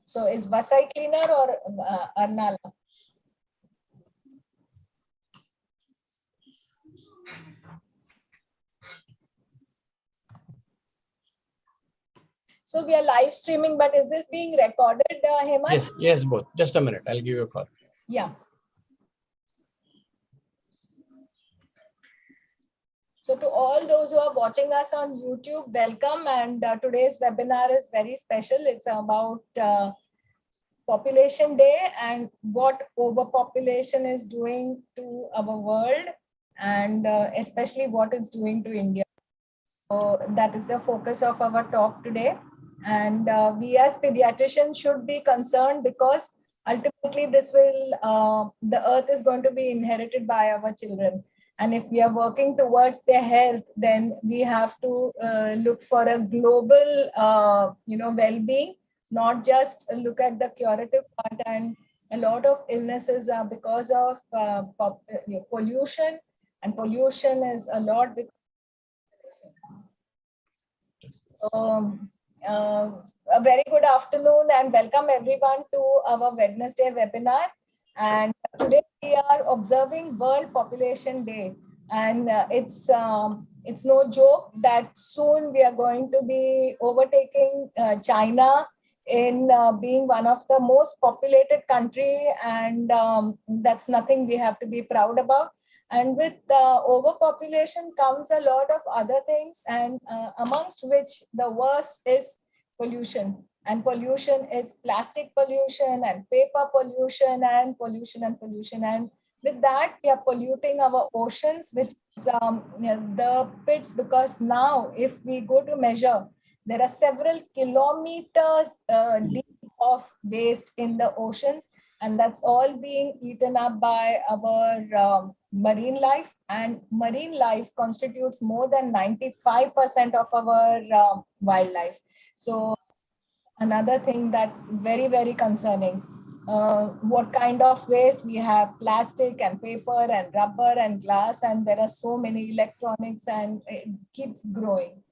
So is Vasai cleaner or Arnala? So we are live streaming, but is this being recorded, Hemant? Yes, both. Just a minute. I'll give you a call. Yeah. So to all those who are watching us on YouTube, welcome. And today's webinar is very special. It's about Population Day and what overpopulation is doing to our world, and especially what it's doing to India. So that is the focus of our talk today. And we as pediatricians should be concerned because ultimately this will, the earth is going to be inherited by our children. And if we are working towards their health, then we have to look for a global, well-being, not just look at the curative part. And a lot of illnesses are because of pollution, and pollution is a lot because a very good afternoon and welcome everyone to our Wednesday webinar. And today we are observing World Population Day, and it's no joke that soon we are going to be overtaking China in being one of the most populated country, and that's nothing we have to be proud about. And with overpopulation comes a lot of other things, and amongst which the worst is pollution. And pollution is plastic pollution and paper pollution and pollution and pollution. And with that, we are polluting our oceans, which is the pits, because now if we go to measure, there are several kilometers deep of waste in the oceans, and that's all being eaten up by our marine life, and marine life constitutes more than 95% of our wildlife. So another thing that very, very concerning, what kind of waste we have: plastic and paper and rubber and glass, and there are so many electronics, and it keeps growing.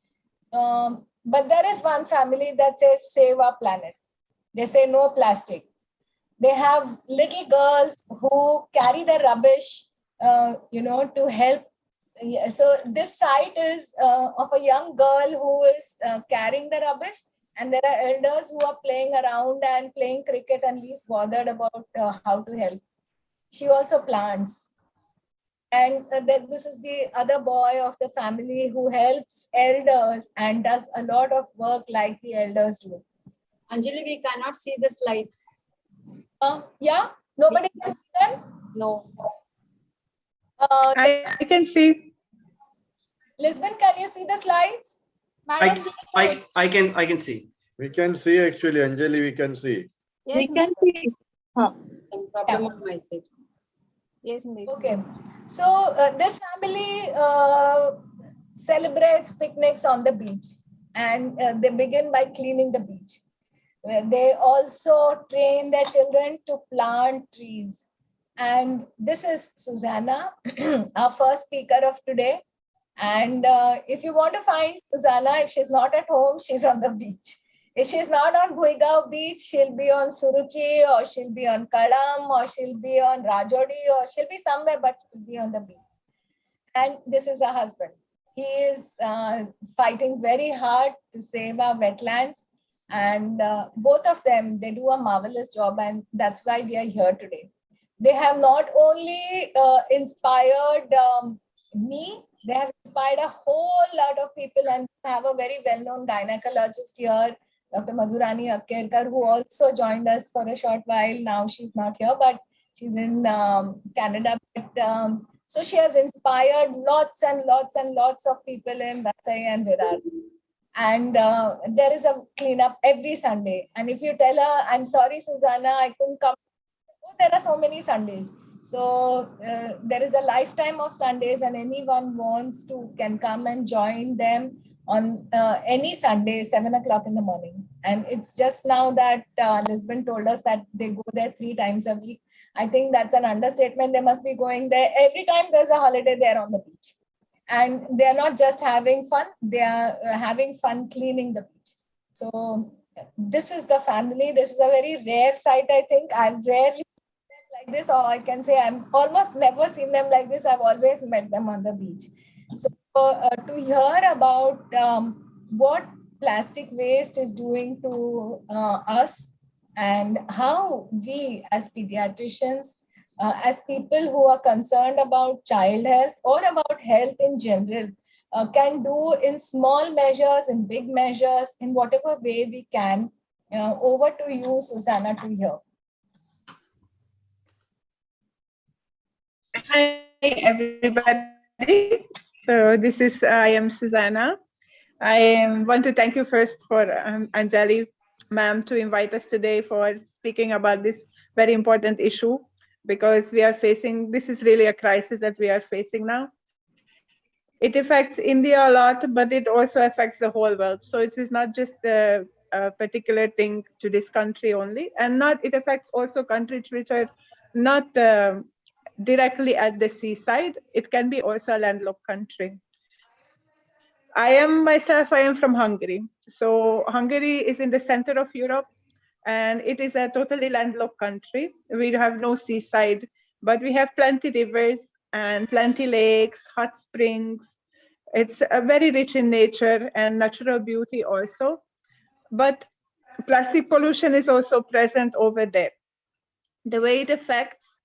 But there is one family that says save our planet. They say no plastic. They have little girls who carry the rubbish, to help. So this site is of a young girl who is carrying the rubbish, and there are elders who are playing around and playing cricket and least bothered about how to help. She also plants. And then this is the other boy of the family who helps elders and does a lot of work like the elders do. Anjali, we cannot see the slides. Yeah, nobody can see them? No. I can see. Lisbon, can you see the slides? I can see. We can see actually, Anjali, we can see. Yes, we can see. Some problem on my side. Yes, indeed. Okay. So this family celebrates picnics on the beach, and they begin by cleaning the beach. They also train their children to plant trees. And this is Susanna, our first speaker of today. And if you want to find Susanna, if she's not at home, she's on the beach. If she's not on Bhuigao beach, she'll be on Suruchi, or she'll be on Kalam, or she'll be on Rajodi, or she'll be somewhere, but she'll be on the beach. And this is her husband. He is fighting very hard to save our wetlands. And both of them, they do a marvelous job, and that's why we are here today. They have not only inspired me, they have inspired a whole lot of people, and have a very well-known gynecologist here, Dr. Madhurani Akkerkar, who also joined us for a short while. Now she's not here, but she's in Canada. But, so she has inspired lots and lots and lots of people in Vasai and Virar. And there is a cleanup every Sunday. And if you tell her, I'm sorry, Susanna, I couldn't come, there are so many Sundays. So there is a lifetime of Sundays, and anyone wants to can come and join them on any Sunday, 7 o'clock in the morning. And it's just now that Lisbon told us that they go there 3 times a week. I think that's an understatement. They must be going there every time there's a holiday there on the beach. And they're not just having fun, they are having fun cleaning the beach. So this is the family. This is a very rare sight, I think. I've rarely seen them like this, or I can say I'm almost never seen them like this. I've always met them on the beach. So to hear about what plastic waste is doing to us, and how we as pediatricians, as people who are concerned about child health or about health in general, can do in small measures, in big measures, in whatever way we can. Over to you, Susanna, to hear. Hi, everybody. So I am Susanna. I want to thank you first for Anjali, ma'am, to invite us today for speaking about this very important issue, because this is really a crisis that we are facing now. It affects India a lot, but it also affects the whole world. So it is not just a particular thing to this country only, and it affects also countries which are not directly at the seaside. It can be also a landlocked country. I am from Hungary. So Hungary is in the center of Europe, and it is a totally landlocked country. We have no seaside, but we have plenty rivers and plenty lakes, hot springs. It's very rich in nature and natural beauty also. But plastic pollution is also present over there. The way it affects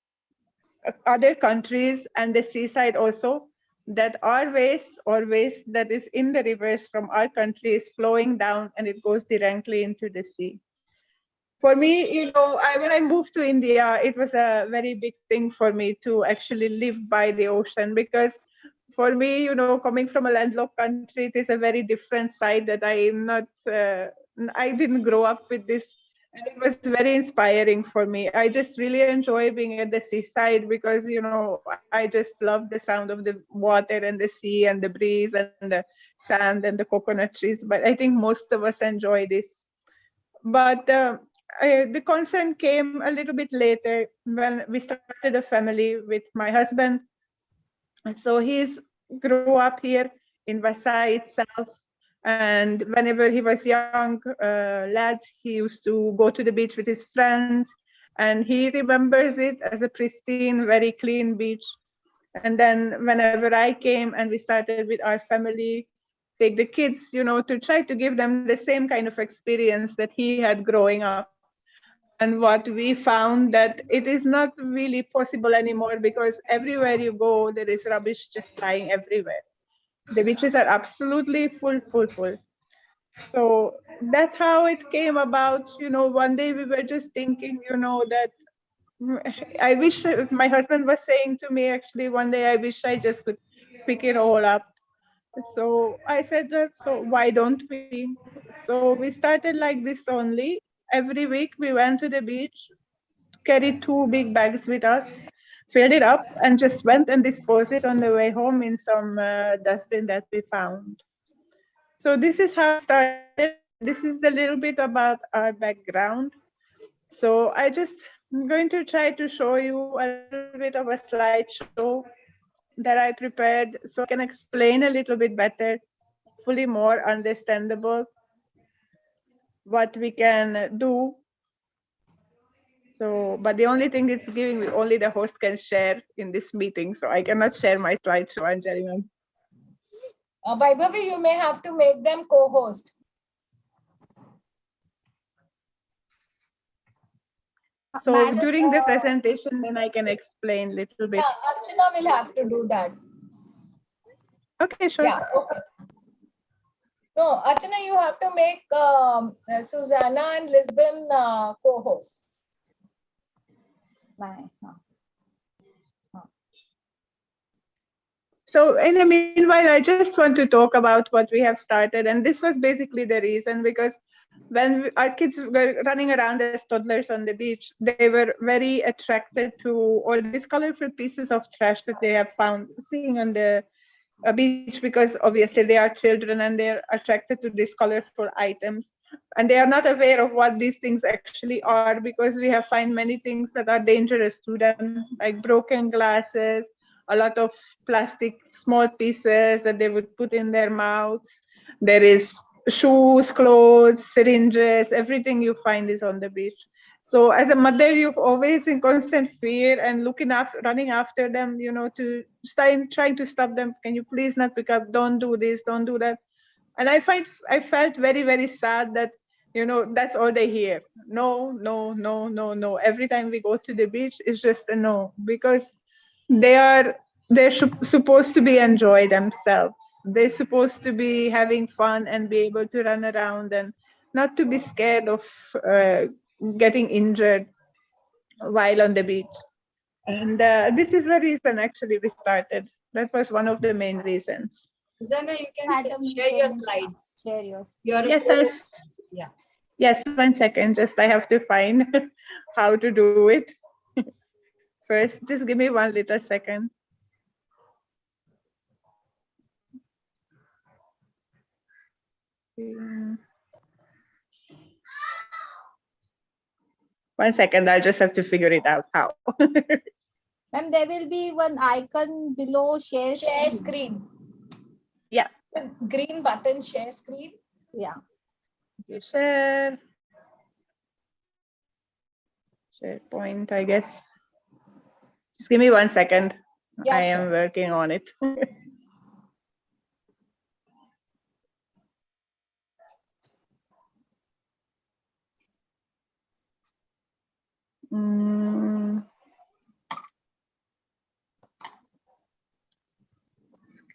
other countries and the seaside also, that our waste or waste that is in the rivers from our country is flowing down and it goes directly into the sea. For me, when I moved to India, it was a very big thing for me to actually live by the ocean, because for me, coming from a landlocked country, it is a very different side that I didn't grow up with this. And it was very inspiring for me. I just really enjoy being at the seaside because, I just love the sound of the water and the sea and the breeze and the sand and the coconut trees. But I think most of us enjoy this. But the concern came a little bit later when we started a family with my husband. And so he's grew up here in Vasai itself. And whenever he was young lad, he used to go to the beach with his friends, and he remembers it as a pristine, very clean beach. And then whenever I came and we started with our family, take the kids, to try to give them the same kind of experience that he had growing up. And what we found that it is not really possible anymore, because everywhere you go, there is rubbish just lying everywhere. The beaches are absolutely full. So that's how it came about. One day we were just thinking, that I wish, my husband was saying to me, actually, one day, I wish I just could pick it all up. So I said, so why don't we? So we started like this only. Every week we went to the beach, carried 2 big bags with us, filled it up, and just went and disposed it on the way home in some dustbin that we found. So this is how it started. This is a little bit about our background. So I'm going to try to show you a little bit of a slideshow that I prepared so I can explain a little bit better, hopefully more understandable, what we can do. So, but the only thing it's giving, only the host can share in this meeting. So I cannot share my slideshow, Anjali ma'am. Vaibhavi, you may have to make them co-host. So during the presentation, then I can explain a little bit. Yeah, Archana will have to do that. Okay, sure. Yeah, okay. No, Archana, you have to make Susanna and Lisbon co-hosts. So in the meanwhile, I just want to talk about what we have started. And this was basically the reason, because when our kids were running around as toddlers on the beach, they were very attracted to all these colorful pieces of trash that they have found seeing on the beach, because obviously they are children and they're attracted to these colorful items. And they are not aware of what these things actually are, because we have found many things that are dangerous to them, like broken glasses, a lot of plastic small pieces that they would put in their mouths. There is shoes, clothes, syringes, everything you find is on the beach. So as a mother, you've always in constant fear and running after them, to trying to stop them. Can you please not pick up? Don't do this, don't do that. And I felt very, very sad that, that's all they hear. No, no, no, no, no. Every time we go to the beach, it's just a no, because they're supposed to be enjoy themselves. They're supposed to be having fun and be able to run around and not to be scared of getting injured while on the beach. And this is the reason actually we started. That was one of the main reasons. Susanna, you can Madam, share you your can slides. share yours. Yes, Yeah. yes, 1 second. Just I have to find how to do it. First, just give me 1 little second. Mm. 1 second, I'll just have to figure it out how. Ma'am, there will be one icon below share Share screen. screen. Yeah. The green button, share screen. Yeah. Okay, share. SharePoint, I guess. Just give me 1 second. Yeah, I sure. am working on it. Mm.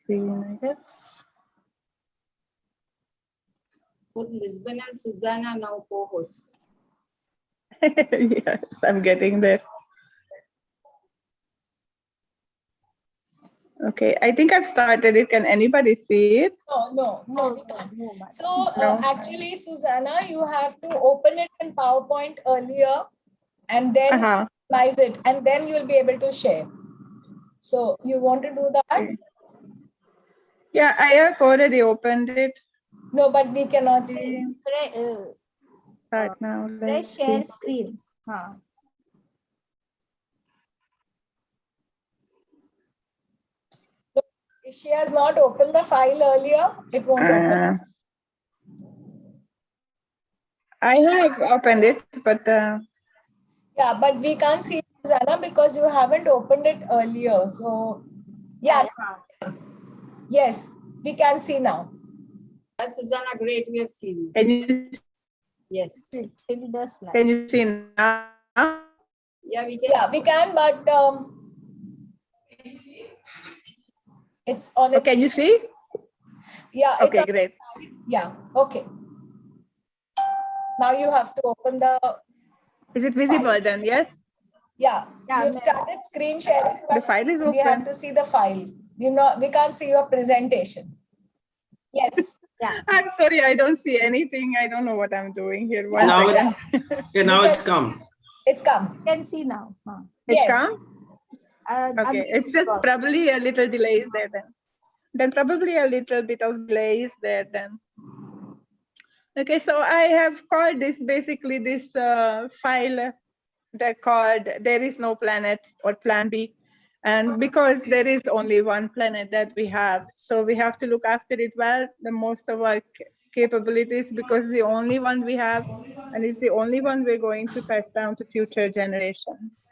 Screen, I guess. Both Lisbon and Susanna are now co-hosts. Yes, I'm getting there. Okay, I think I've started it. Can anybody see it? No, we can't. No, madam. So No. actually, Susanna, you have to open it in PowerPoint earlier and then minimize it, and then you'll be able to share. So you want to do that? Okay. Yeah, I have already opened it. No, but we cannot see. Start now. Press share screen. Huh. If she has not opened the file earlier, it won't open. I have opened it, but Yeah, but we can't see Susanna because you haven't opened it earlier. So yeah, yes, we can see now. Susanna, great. We have seen. can you Yes. Fill the slide. can you see now? Yeah, we can. Yeah, we can, but it's on Oh, its. can you see? Yeah. Okay, it's on, great. yeah. Okay. Now you have to open the. Is it visible then? Yes. Yeah. Yeah, You've ma'am. started screen sharing. The But file is we have open. to see the file. We can't see your presentation. Yes. Yeah. I'm sorry, I don't see anything. I don't know what I'm doing here. One Now second. Now it's come. It's come. You can see now. Huh. It's Yes. come? Okay, Again, it's just gone. probably a little delay is there then. Then probably a little bit of delay is there then. Okay, so I have called this basically this file that called There is no planet or Plan B. And because there is only one planet that we have, so we have to look after it well, the most of our capabilities, because the only one we have, and it's the only one we're going to pass down to future generations.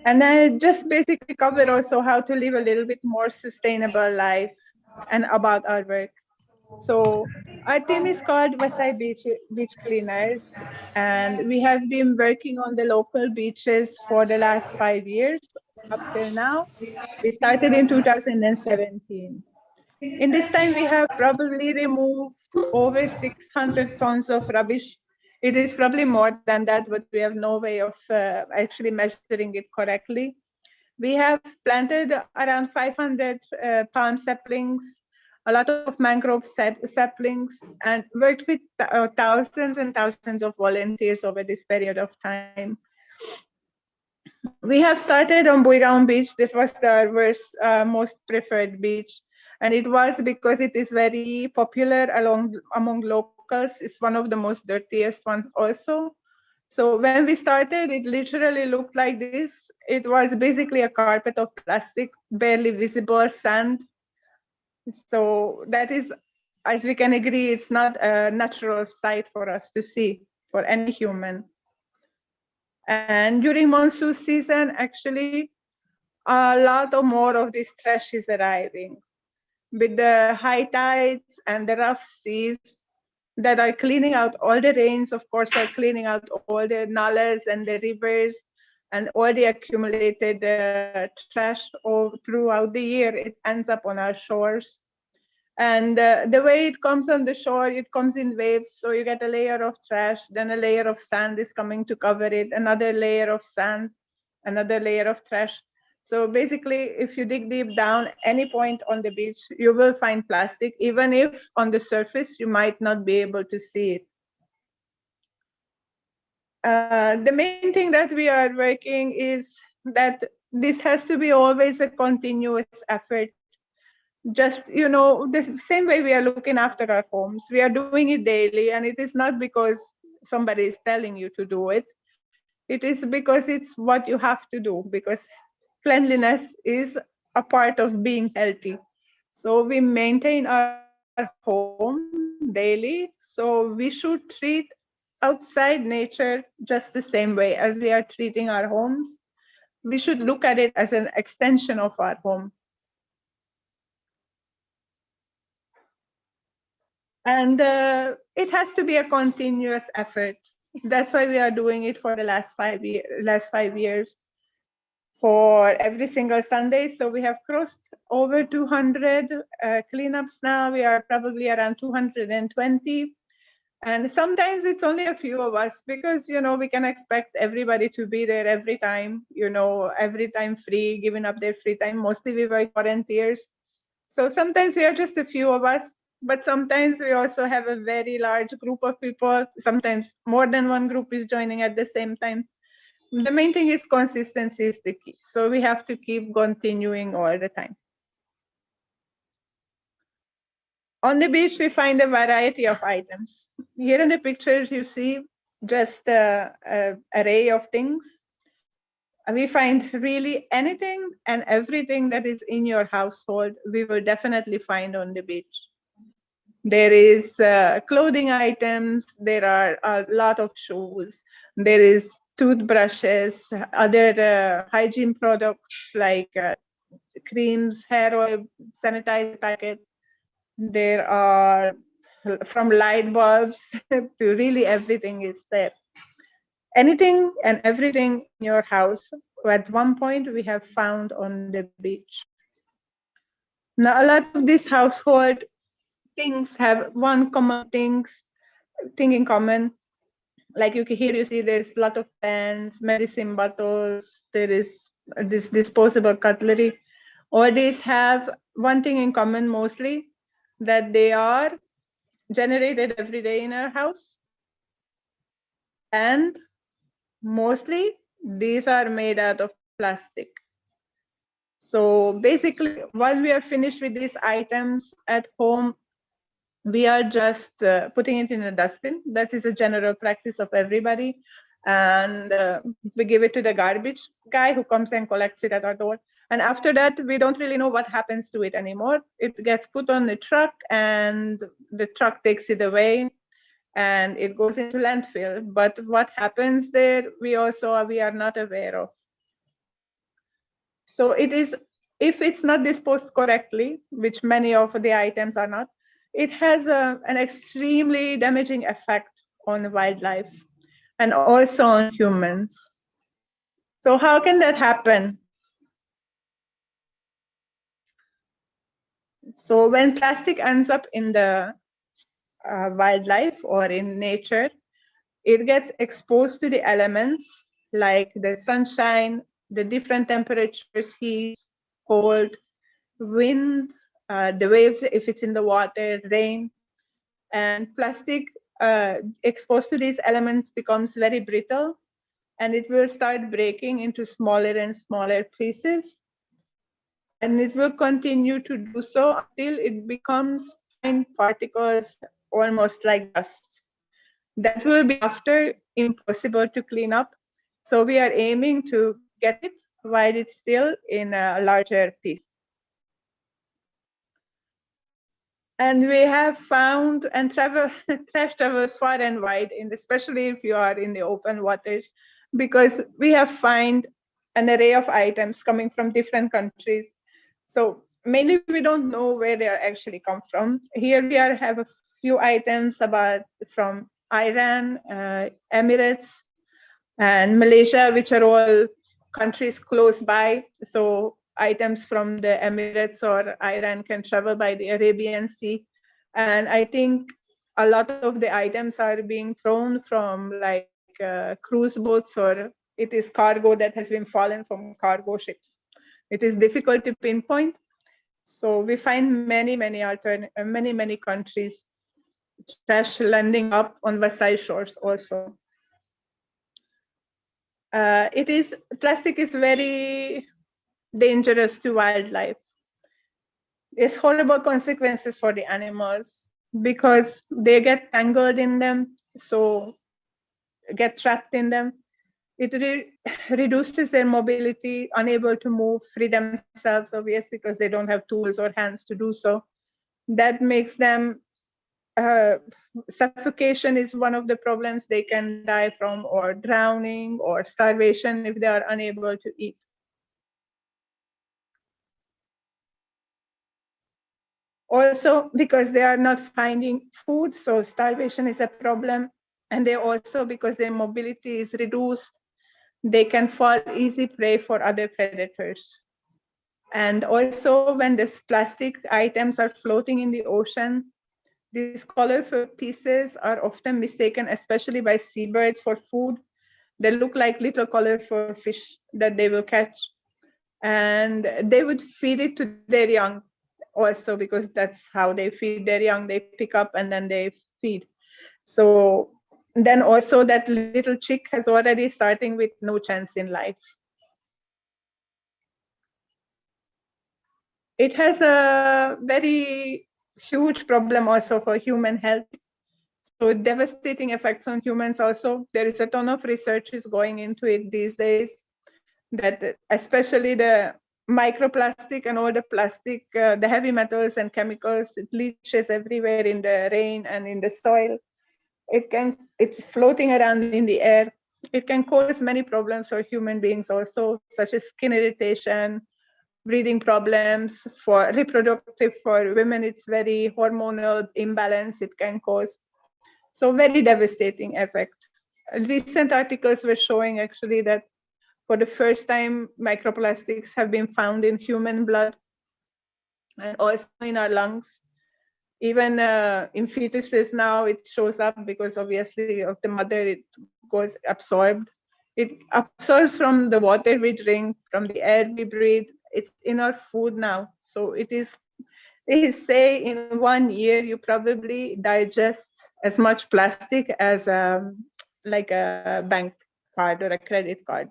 And I just basically cover also how to live a little bit more sustainable life and about our work. So our team is called Vasai Beach Cleaners, and we have been working on the local beaches for the last 5 years up till now. We started in 2017. In this time, we have probably removed over 600 tons of rubbish. It is probably more than that, but we have no way of actually measuring it correctly. We have planted around 500 palm saplings, a lot of mangrove saplings, and worked with thousands and thousands of volunteers over this period of time. We have started on Buigaon Beach. This was the most preferred beach. And it was because it is very popular among locals. It's one of the most dirtiest ones also. So when we started, it literally looked like this. It was basically a carpet of plastic, barely visible sand. So that is as we can agree, it's not a natural sight for us to see, for any human. And during monsoon season, actually, a lot of more of this trash is arriving. With the high tides and the rough seas that are cleaning out, all the rains, of course, are cleaning out all the nalas and the rivers and all the accumulated trash all throughout the year. It ends up on our shores. And the way it comes on the shore, it comes in waves. So you get a layer of trash, then a layer of sand is coming to cover it, another layer of sand, another layer of trash. So basically, if you dig deep down any point on the beach, you will find plastic, even if on the surface, you might not be able to see it. The main thing that we are working is that this has to be always a continuous effort. Just, the same way we are looking after our homes, we are doing it daily, and it is not because somebody is telling you to do it. It is because it's what you have to do, because cleanliness is a part of being healthy. So we maintain our home daily. So we should treat outside nature just the same way as we are treating our homes. We should look at it as an extension of our home. And it has to be a continuous effort. That's why we are doing it for the last 5 years, for every single Sunday. So we have crossed over 200 cleanups now. We are probably around 220. And sometimes it's only a few of us, because, we can expect everybody to be there every time, every time free, giving up their free time. Mostly we were volunteers. So sometimes we are just a few of us, but sometimes we also have a very large group of people. Sometimes more than one group is joining at the same time. The main thing is consistency is the key. So we have to keep continuing all the time. On the beach, we find a variety of items. Here in the pictures, you see just an array of things. We find really anything and everything that is in your household, we will definitely find on the beach. There is clothing items, there are a lot of shoes, there is toothbrushes, other hygiene products like creams, hair oil, sanitizer packets. There are from light bulbs to really everything is there. Anything and everything in your house, at one point we have found on the beach. Now, a lot of these household things have one common thing in common. Like here you see there's a lot of pens, medicine bottles, there is this disposable cutlery. All these have one thing in common mostly, that they are generated every day in our house. And mostly these are made out of plastic. So basically, once we are finished with these items at home, we are just putting it in a dustbin. That is a general practice of everybody. And we give it to the garbage guy who comes and collects it at our door. And after that, we don't really know what happens to it anymore. It gets put on the truck and the truck takes it away and it goes into landfill. But what happens there, we are not aware of. So it is, if it's not disposed correctly, which many of the items are not, it has an extremely damaging effect on wildlife and also on humans. So how can that happen? So when plastic ends up in the wildlife or in nature, it gets exposed to the elements like the sunshine, the different temperatures, heat, cold, wind, the waves if it's in the water, rain. And plastic exposed to these elements becomes very brittle, and it will start breaking into smaller and smaller pieces. And it will continue to do so until it becomes fine particles, almost like dust. That will be after impossible to clean up. So we are aiming to get it while it's still in a larger piece. And we have found and trash travels far and wide, especially if you are in the open waters, because we have found an array of items coming from different countries. So mainly we don't know where they are actually come from. Here we have a few items from Iran, Emirates, and Malaysia, which are all countries close by. So items from the Emirates or Iran can travel by the Arabian Sea. And I think a lot of the items are being thrown from like cruise boats, or it is cargo that has been fallen from cargo ships. It is difficult to pinpoint. So we find many countries trash landing up on Vasai shores also. Plastic is very dangerous to wildlife. There's horrible consequences for the animals because they get tangled in them, so get trapped in them. It reduces their mobility, unable to move, free themselves, obviously, because they don't have tools or hands to do so. That makes them, suffocation is one of the problems they can die from, or drowning, or starvation if they are unable to eat. Also, because they are not finding food, so starvation is a problem. And they also, because their mobility is reduced, they can fall easy prey for other predators. And also, when these plastic items are floating in the ocean, these colorful pieces are often mistaken, especially by seabirds, for food. They look like little colorful fish that they will catch. And they would feed it to their young also, because that's how they feed their young. They pick up and then they feed. So then also that little chick has already starting with no chance in life. It has a very huge problem also for human health. So devastating effects on humans also. There is a ton of research is going into it these days, that especially the microplastic and all the plastic, the heavy metals and chemicals, it leaches everywhere in the rain and in the soil. It's floating around in the air. It can cause many problems for human beings also, such as skin irritation, breathing problems. For reproductive, for women, it's very hormonal imbalance it can cause. So very devastating effect. Recent articles were showing actually that for the first time, microplastics have been found in human blood and also in our lungs. Even in fetuses now, it shows up because obviously of the mother, it goes absorbed. It absorbs from the water we drink, from the air we breathe. It's in our food now. So they say in 1 year, you probably digest as much plastic as like a bank card or a credit card.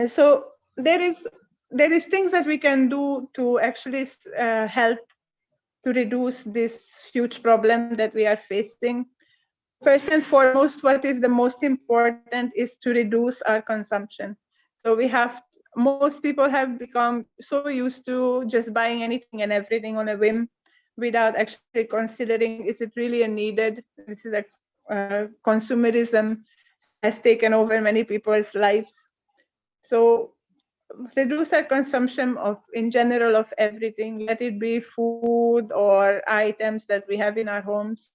So there is things that we can do to actually help to reduce this huge problem that we are facing. First and foremost, what is the most important is to reduce our consumption. So most people have become so used to just buying anything and everything on a whim without actually considering, is it really a needed? This is consumerism has taken over many people's lives. So reduce our consumption in general of everything, let it be food or items that we have in our homes.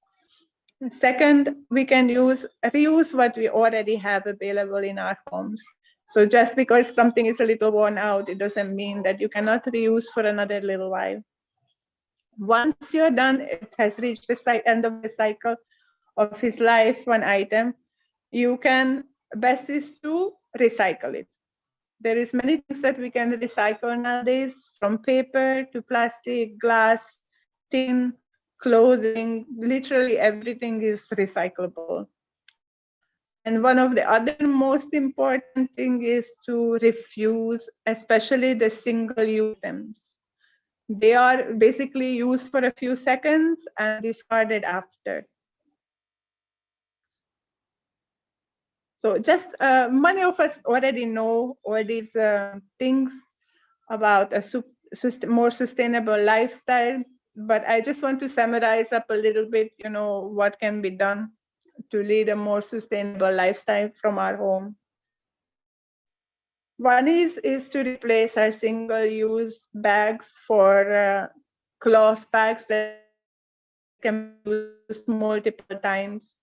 Second, we can reuse what we already have available in our homes. So just because something is a little worn out, it doesn't mean that you cannot reuse for another little while. Once you're done, it has reached the end of the cycle of his life, one item, you can best is to recycle it. There is many things that we can recycle nowadays, from paper to plastic, glass, tin, clothing, literally everything is recyclable. And one of the other most important thing is to refuse, especially the single-use items. They are basically used for a few seconds and discarded after. So just many of us already know all these things about more sustainable lifestyle. But I just want to summarize up a little bit, what can be done to lead a more sustainable lifestyle from our home. One is to replace our single-use bags for cloth bags that can be used multiple times.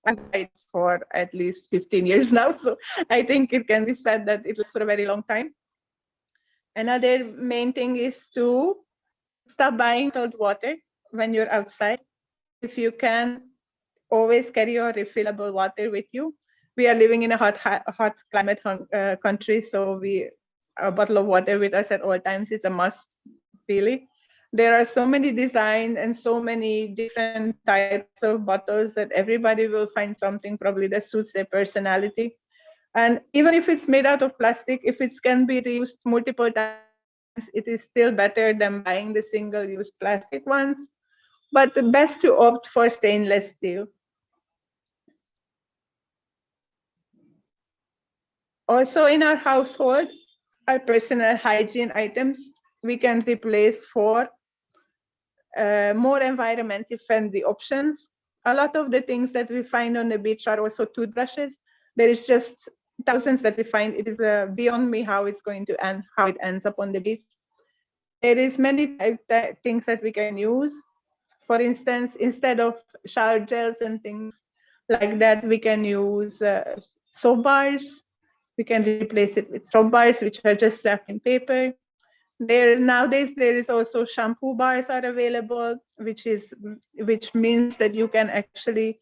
I've tried for at least 15 years now, so I think it can be said that it lasts for a very long time. Another main thing is to stop buying bottled water when you're outside. If you can, always carry your refillable water with you. We are living in a hot climate country, so a bottle of water with us at all times is a must, really. There are so many designs and so many different types of bottles that everybody will find something probably that suits their personality. And even if it's made out of plastic, if it can be reused multiple times, it is still better than buying the single-use plastic ones. But the best to opt for stainless steel. Also in our household, our personal hygiene items, we can replace for more environmentally friendly options. A lot of the things that we find on the beach are also toothbrushes. There is just thousands that we find. It is beyond me how it's going to end, how it ends up on the beach. There is many things that we can use. For instance, instead of shower gels and things like that, we can use soap bars. We can replace it with soap bars, which are just wrapped in paper. Nowadays there is also shampoo bars are available, which means that you can actually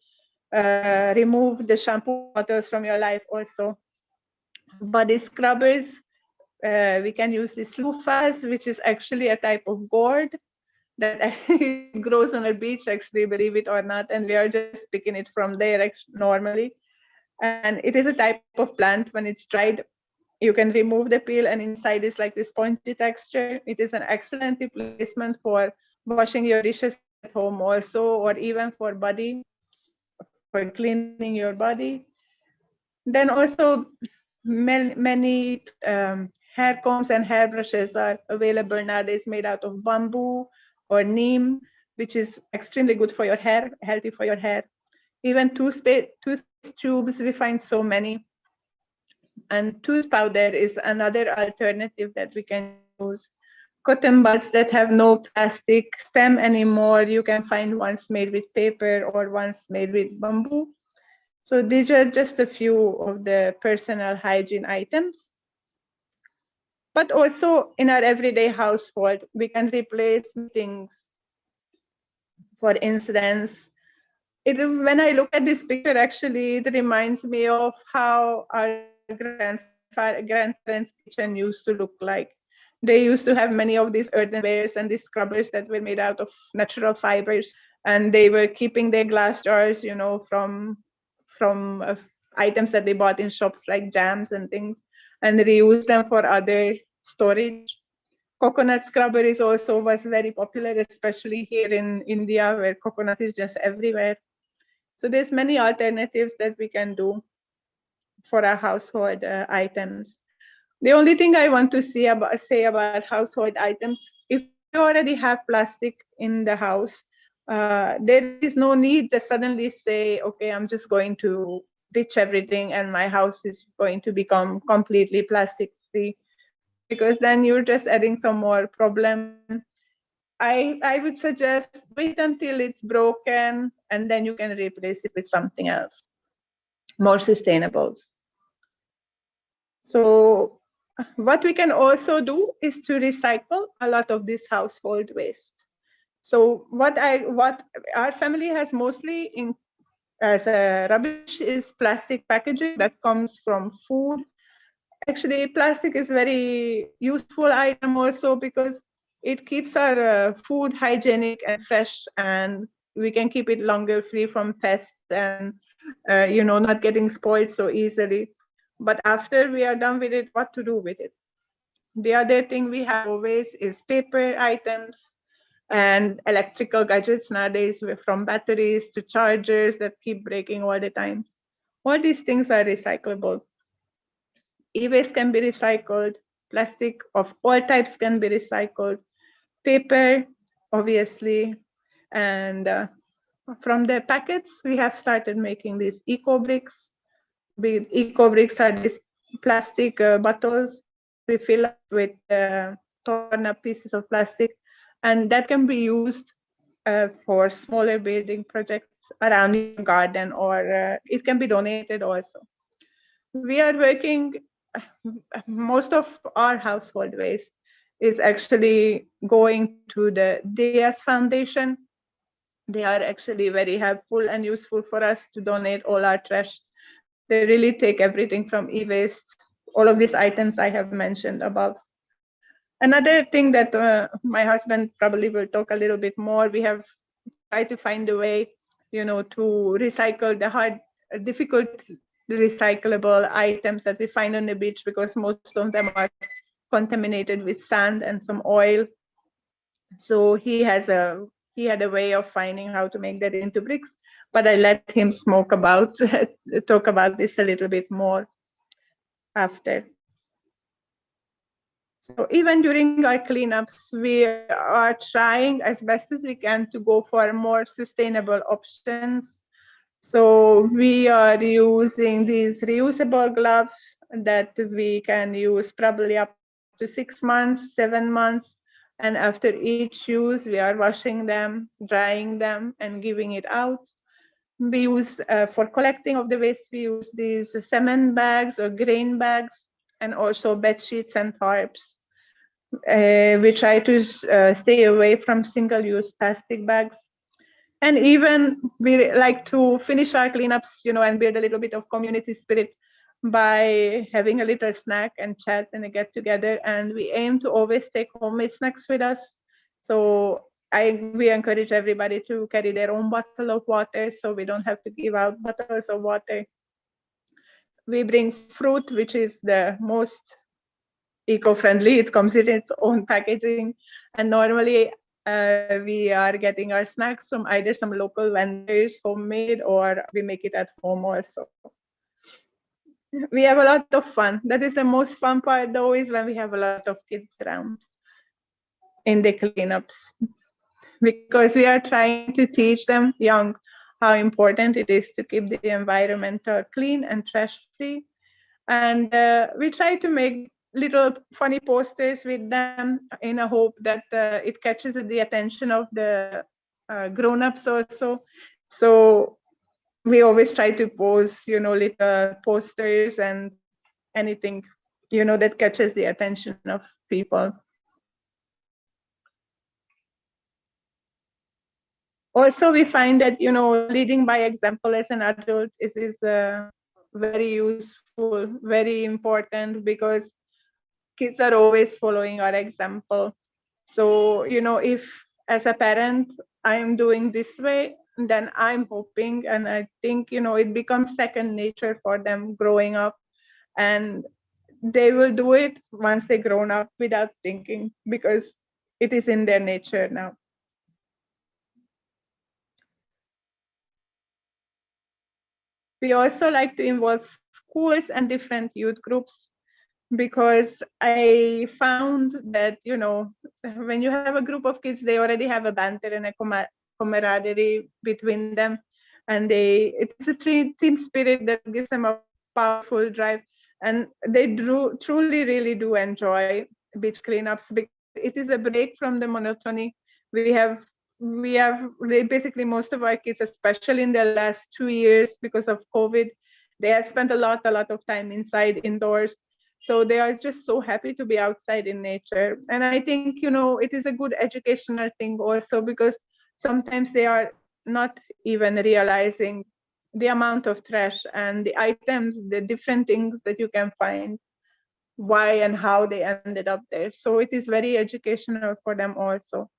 remove the shampoo bottles from your life also. Body scrubbers, we can use these loofahs, which is actually a type of gourd that actually grows on a beach, actually, believe it or not, and we are just picking it from there normally. And it is a type of plant. When it's dried, you can remove the peel, and inside is like this spongy texture. It is an excellent replacement for washing your dishes at home also, or even for cleaning your body. Then also many hair combs and hairbrushes are available nowadays made out of bamboo or neem, which is extremely good for your hair, healthy for your hair. Even toothpaste tubes, we find so many. And tooth powder is another alternative that we can use. Cotton buds that have no plastic stem anymore, you can find ones made with paper or ones made with bamboo. So these are just a few of the personal hygiene items. But also in our everyday household, we can replace things. For instance, when I look at this picture, actually, it reminds me of how our grandparents' kitchen used to look like. They used to have many of these earthenwares and these scrubbers that were made out of natural fibers, and they were keeping their glass jars, from items that they bought in shops like jams and things, and reuse them for other storage. Coconut scrubber was very popular, especially here in India, where coconut is just everywhere. So there's many alternatives that we can do for our household items. The only thing I want to say about household items, if you already have plastic in the house, there is no need to suddenly say, okay, I'm just going to ditch everything and my house is going to become completely plastic free, because then you're just adding some more problem. I would suggest wait until it's broken and then you can replace it with something else, more sustainable. So what we can also do is to recycle a lot of this household waste. So what our family has mostly as a rubbish is plastic packaging that comes from food. Actually, plastic is very useful item also because it keeps our food hygienic and fresh, and we can keep it longer free from pests and not getting spoiled so easily. But after we are done with it, what to do with it? The other thing we have always is paper items and electrical gadgets nowadays, from batteries to chargers that keep breaking all the time. All these things are recyclable. E-waste can be recycled, Plastic of all types can be recycled. Paper, obviously. And from the packets, we have started making these eco bricks. Eco bricks are these plastic bottles we fill up with torn up pieces of plastic, and that can be used for smaller building projects around your garden, or it can be donated also. We are working, most of our household waste is actually going to the DS Foundation. They are actually very helpful and useful for us to donate all our trash. They really take everything from e-waste, all of these items I have mentioned above. Another thing that my husband probably will talk a little bit more, we have tried to find a way, to recycle the hard, difficult recyclable items that we find on the beach, because most of them are contaminated with sand and some oil. So he had a way of finding how to make that into bricks, but I let him talk about this a little bit more after. So even during our cleanups, we are trying as best as we can to go for more sustainable options. So we are using these reusable gloves that we can use probably up to 6 months, 7 months. And after each use, we are washing them, drying them, and giving it out. We use, for collecting of the waste, we use these cement bags or grain bags, and also bed sheets and tarps. We try to stay away from single-use plastic bags. And even we like to finish our cleanups, and build a little bit of community spirit by having a little snack and chat and a get together. And we aim to always take homemade snacks with us. So we encourage everybody to carry their own bottle of water, so we don't have to give out bottles of water. We bring fruit, which is the most eco-friendly. It comes in its own packaging. And normally we are getting our snacks from either some local vendors, homemade, or we make it at home also. We have a lot of fun. That is the most fun part, though, is when we have a lot of kids around in the cleanups, because we are trying to teach them young how important it is to keep the environment clean and trash free. And we try to make little funny posters with them in a hope that it catches the attention of the grown-ups also. So we always try to post, little posters and anything, that catches the attention of people. Also, we find that, leading by example as an adult is very useful, very important, because kids are always following our example. So, if as a parent, I'm doing this way, then I'm hoping, and I think, it becomes second nature for them growing up, and they will do it once they grown up without thinking, because it is in their nature now. We also like to involve schools and different youth groups, because I found that, when you have a group of kids, they already have a banter and a camaraderie between them. And it's a team spirit that gives them a powerful drive. And they truly, really do enjoy beach cleanups, because it is a break from the monotony. We have basically most of our kids, especially in the last 2 years because of COVID, they have spent a lot of time inside, indoors. So they are just so happy to be outside in nature. And I think, it is a good educational thing also, because sometimes they are not even realizing the amount of trash and the items, the different things that you can find, why and how they ended up there. So it is very educational for them also.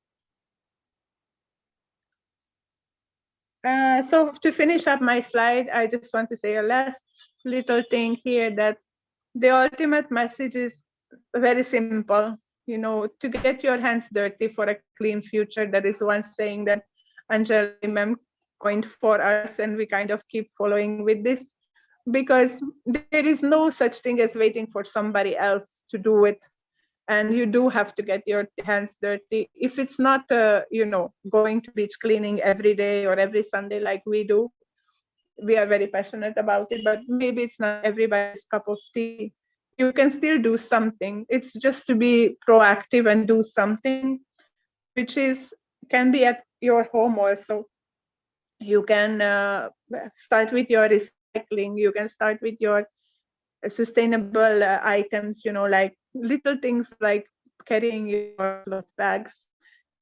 So to finish up my slide, I just want to say a last little thing here, that the ultimate message is very simple. To get your hands dirty for a clean future. That is one saying that Anjali ma'am coined for us, and we kind of keep following with this, because there is no such thing as waiting for somebody else to do it. and you do have to get your hands dirty. If it's not, going to beach cleaning every day or every Sunday like we do, we are very passionate about it, but maybe it's not everybody's cup of tea. You can still do something. It's just to be proactive and do something, which can be at your home also. You can start with your recycling. You can start with your sustainable items, like little things like carrying your cloth bags.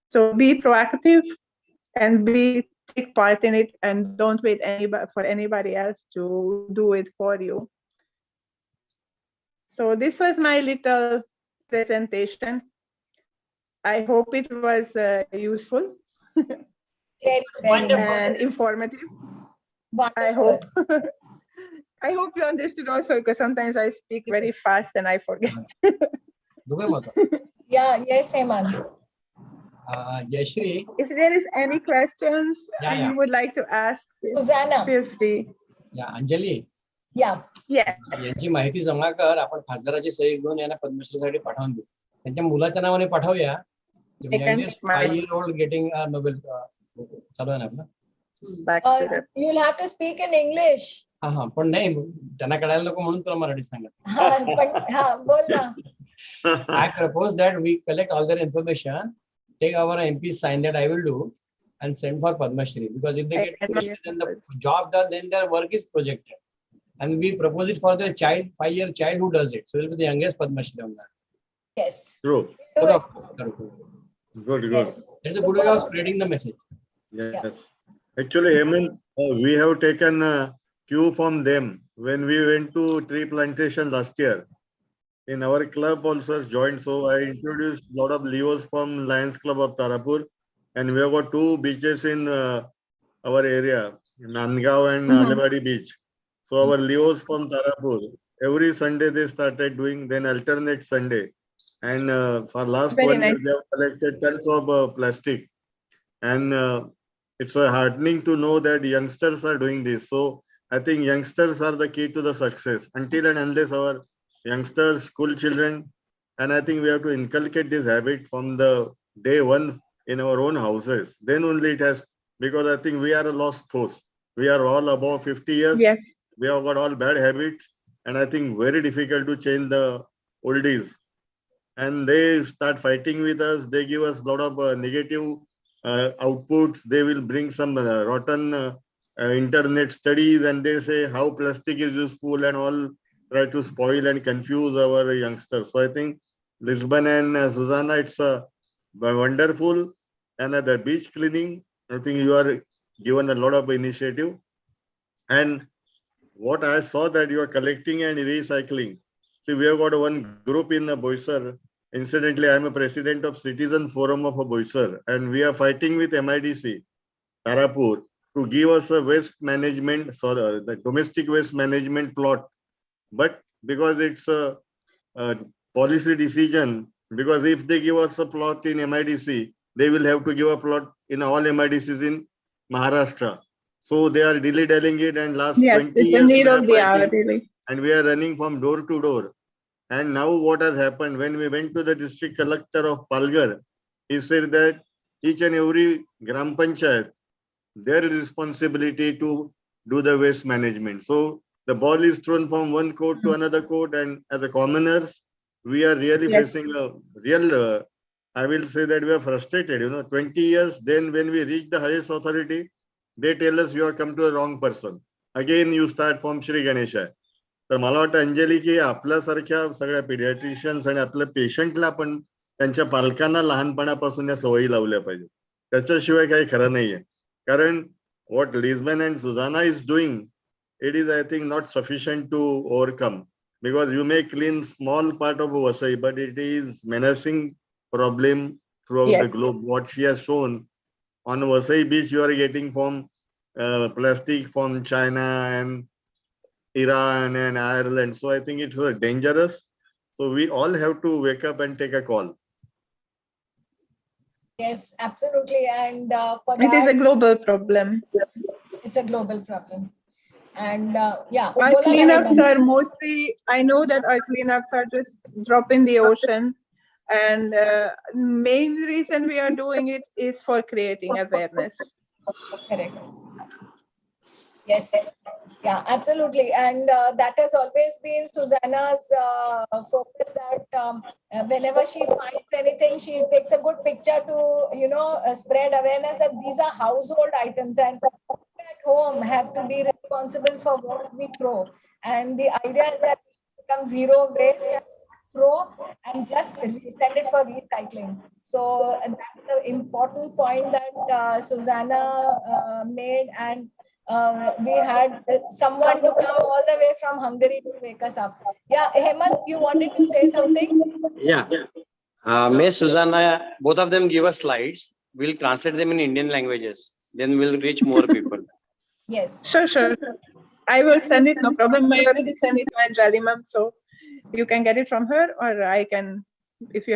So be proactive and take part in it, and don't wait for anybody else to do it for you. So this was my little presentation. I hope it was useful and informative. Wonderful. I hope. I hope you understood also, because sometimes I speak very fast and I forget. Yeah, yes, Hemant. Jayashree. If there is any questions you would like to ask, Susanna. feel free. Yeah, Anjali. Yeah. Yes. यांची माहिती जमा कर, आपण खासदाराची सही घेऊन यांना पद्मश्रीसाठी पाठवून देऊ. त्यांच्या मुलाच्या नावाने पाठवूया. 5-year-old getting a Nobel. चालू आहे ना आपलं? You'll have to speak in English. हा पण नाही, त्यांना कळायला नको म्हणून तुला मराठी सांगत. बोल ना. I propose that we collect all their information, take our MP's sign that I will do, and send for Padma Shri. Because if they get then the job done, then their work is projected. And we propose it for their child, 5-year child who does it. So it will be the youngest Padma Shri on that. Yes. True. Good. Yes. It's a good way of spreading the message. Yes. Actually, Hemant, we have taken a cue from them when we went to tree plantation last year. In our club also has joined. So I introduced a lot of Leos from Lions Club of Tarapur. And we have got 2 beaches in our area, Nandgaon and Alebadi Beach. So our Leos from Tarapur, every Sunday they started doing, then alternate Sunday. And for last Very 1 year, nice. they have collected tons of plastic. And it's heartening to know that youngsters are doing this. So I think youngsters are the key to the success. Until and unless our youngsters, school children, and I think we have to inculcate this habit from the day one in our own houses. Then only it has, because I think we are a lost force. We are all above 50 years. Yes. We have got all bad habits, and I think very difficult to change the oldies. And they start fighting with us. They give us a lot of negative outputs. They will bring some rotten internet studies, and they say how plastic is useful and all, try to spoil and confuse our youngsters. So I think Lisbon and Susanna, it's wonderful. And at the beach cleaning, I think you are given a lot of initiative. And what I saw that you are collecting and recycling. See, we have got one group in Boisar. Incidentally, I am a president of Citizen Forum of Boisar, and we are fighting with MIDC, Tarapur, to give us a waste management, the domestic waste management plot. But because it's a policy decision, because if they give us a plot in MIDC, they will have to give a plot in all MIDCs in Maharashtra. So they are dilly-dallying it, and last 20 it's years a need we are of the hour, fighting, really. and we are running from door to door. And now what has happened, when we went to the district collector of Palghar, he said that each and every Gram Panchayat, their responsibility to do the waste management. So the ball is thrown from one court to another court, and as a commoners, we are really facing a real, I will say that we are frustrated, 20 years, then when we reach the highest authority, they tell us you have come to a wrong person. Again, you start from Shri Ganesha. तर मला वाटतं अंजली की आपल्यासारख्या सगळ्या पिडियाट्रिशियन्स आणि आपल्या पेशंटला पण त्यांच्या पालकांना लहानपणापासून या सवयी लावल्या पाहिजे. त्याच्याशिवाय काही खरं नाहीये. कारण what Lisbon and Susanna is doing, it is, I think, not sufficient to overcome, because you may clean small part of Vasai, but it is menacing problem throughout the globe. What she has shown on Vasai beach, you are getting from plastic from China and Iran and Ireland. So I think it's dangerous. So we all have to wake up and take a call. Yes, absolutely. And for it is a global problem. It's a global problem. And our cleanups are mostly, I know that our cleanups are just drop in the ocean. And main reason we are doing it is for creating awareness. Correct. Yes. Yeah, absolutely. And that has always been Susanna's focus, that whenever she finds anything, she takes a good picture to, spread awareness that these are household items, and at home have to be responsible for what we throw. And the idea is that we become zero waste and throw and just send it for recycling. So that's the important point that Susanna made. And we had someone to come all the way from Hungary to wake us up. Yeah, Hemant, you wanted to say something? Yeah. May Susanna, both of them give us slides. We'll translate them in Indian languages. Then we'll reach more people. Yes. Sure. I will send it, no problem. I already sent it to Anjali ma'am, so you can get it from her, or I can, if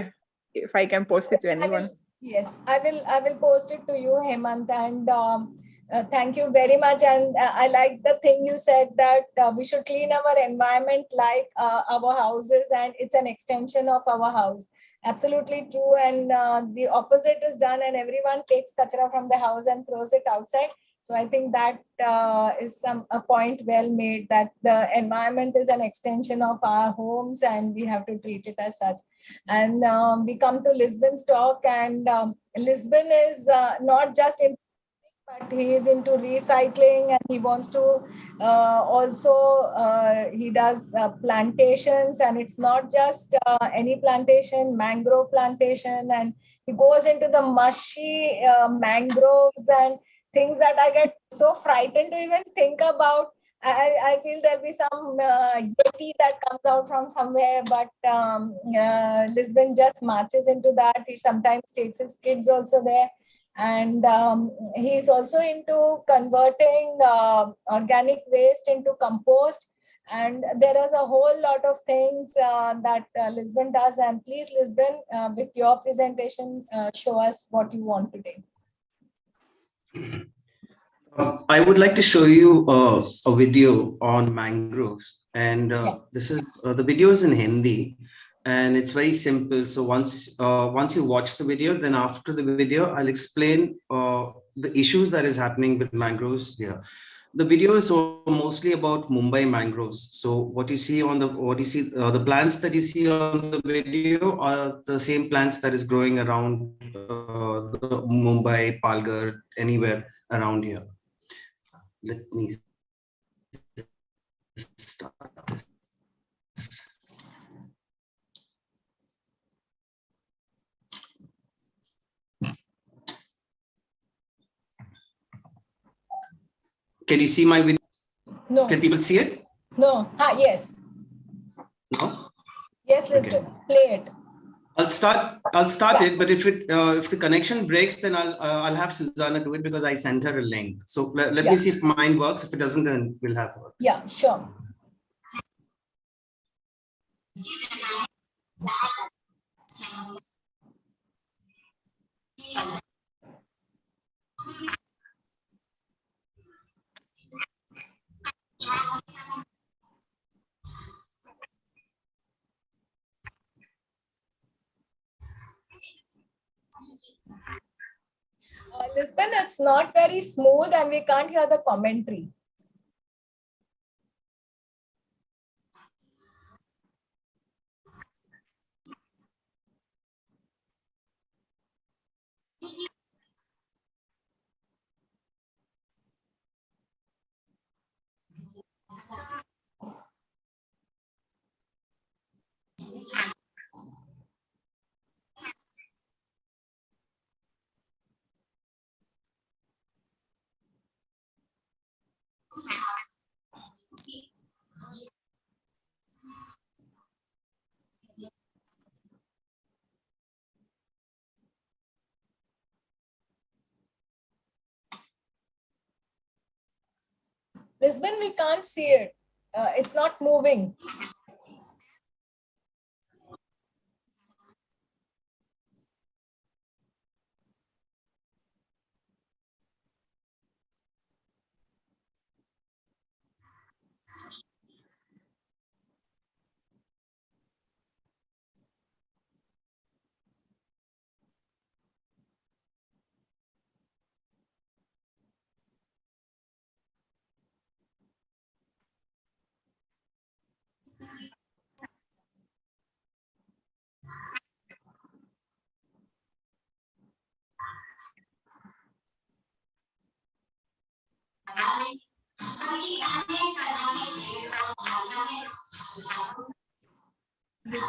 I can post it to anyone. Yes, I will post it to you, Hemant, and thank you very much. And I like the thing you said, that we should clean our environment like our houses, and it's an extension of our house. Absolutely true. And the opposite is done, and everyone takes kachra from the house and throws it outside. So I think that is a point well made, that the environment is an extension of our homes, and we have to treat it as such. And we come to Lisbon's talk, and Lisbon is not just in, but he is into recycling, and he wants to he does plantations, and it's not just any plantation, mangrove plantation, and he goes into the mushy mangroves and things that I get so frightened to even think about. I feel there'll be some yeti that comes out from somewhere, but Lisbon just marches into that. He sometimes takes his kids also there. And he's also into converting organic waste into compost. And there is a whole lot of things that Lisbon does. And please, Lisbon, with your presentation, show us what you want today. I would like to show you a video on mangroves, and this is the video is in Hindi, and it's very simple. So once you watch the video, then after the video, I'll explain the issues that is happening with mangroves here. The video is mostly about Mumbai mangroves. So what you see the plants that you see on the video are the same plants that is growing around the Mumbai, Palghar, anywhere around here. Let me start this. Can you see my video? No. Can people see it? No. Yes. No. Yes, Lisbon. Okay. Play it. I'll start it, but if the connection breaks, then I'll have Susanna do it, because I sent her a link. So let me see if mine works. If it doesn't, then we'll have her. Yeah, sure. Lisbon, it's not very smooth, and we can't hear the commentary. Lisbon, we can't see it. It's not moving. Getting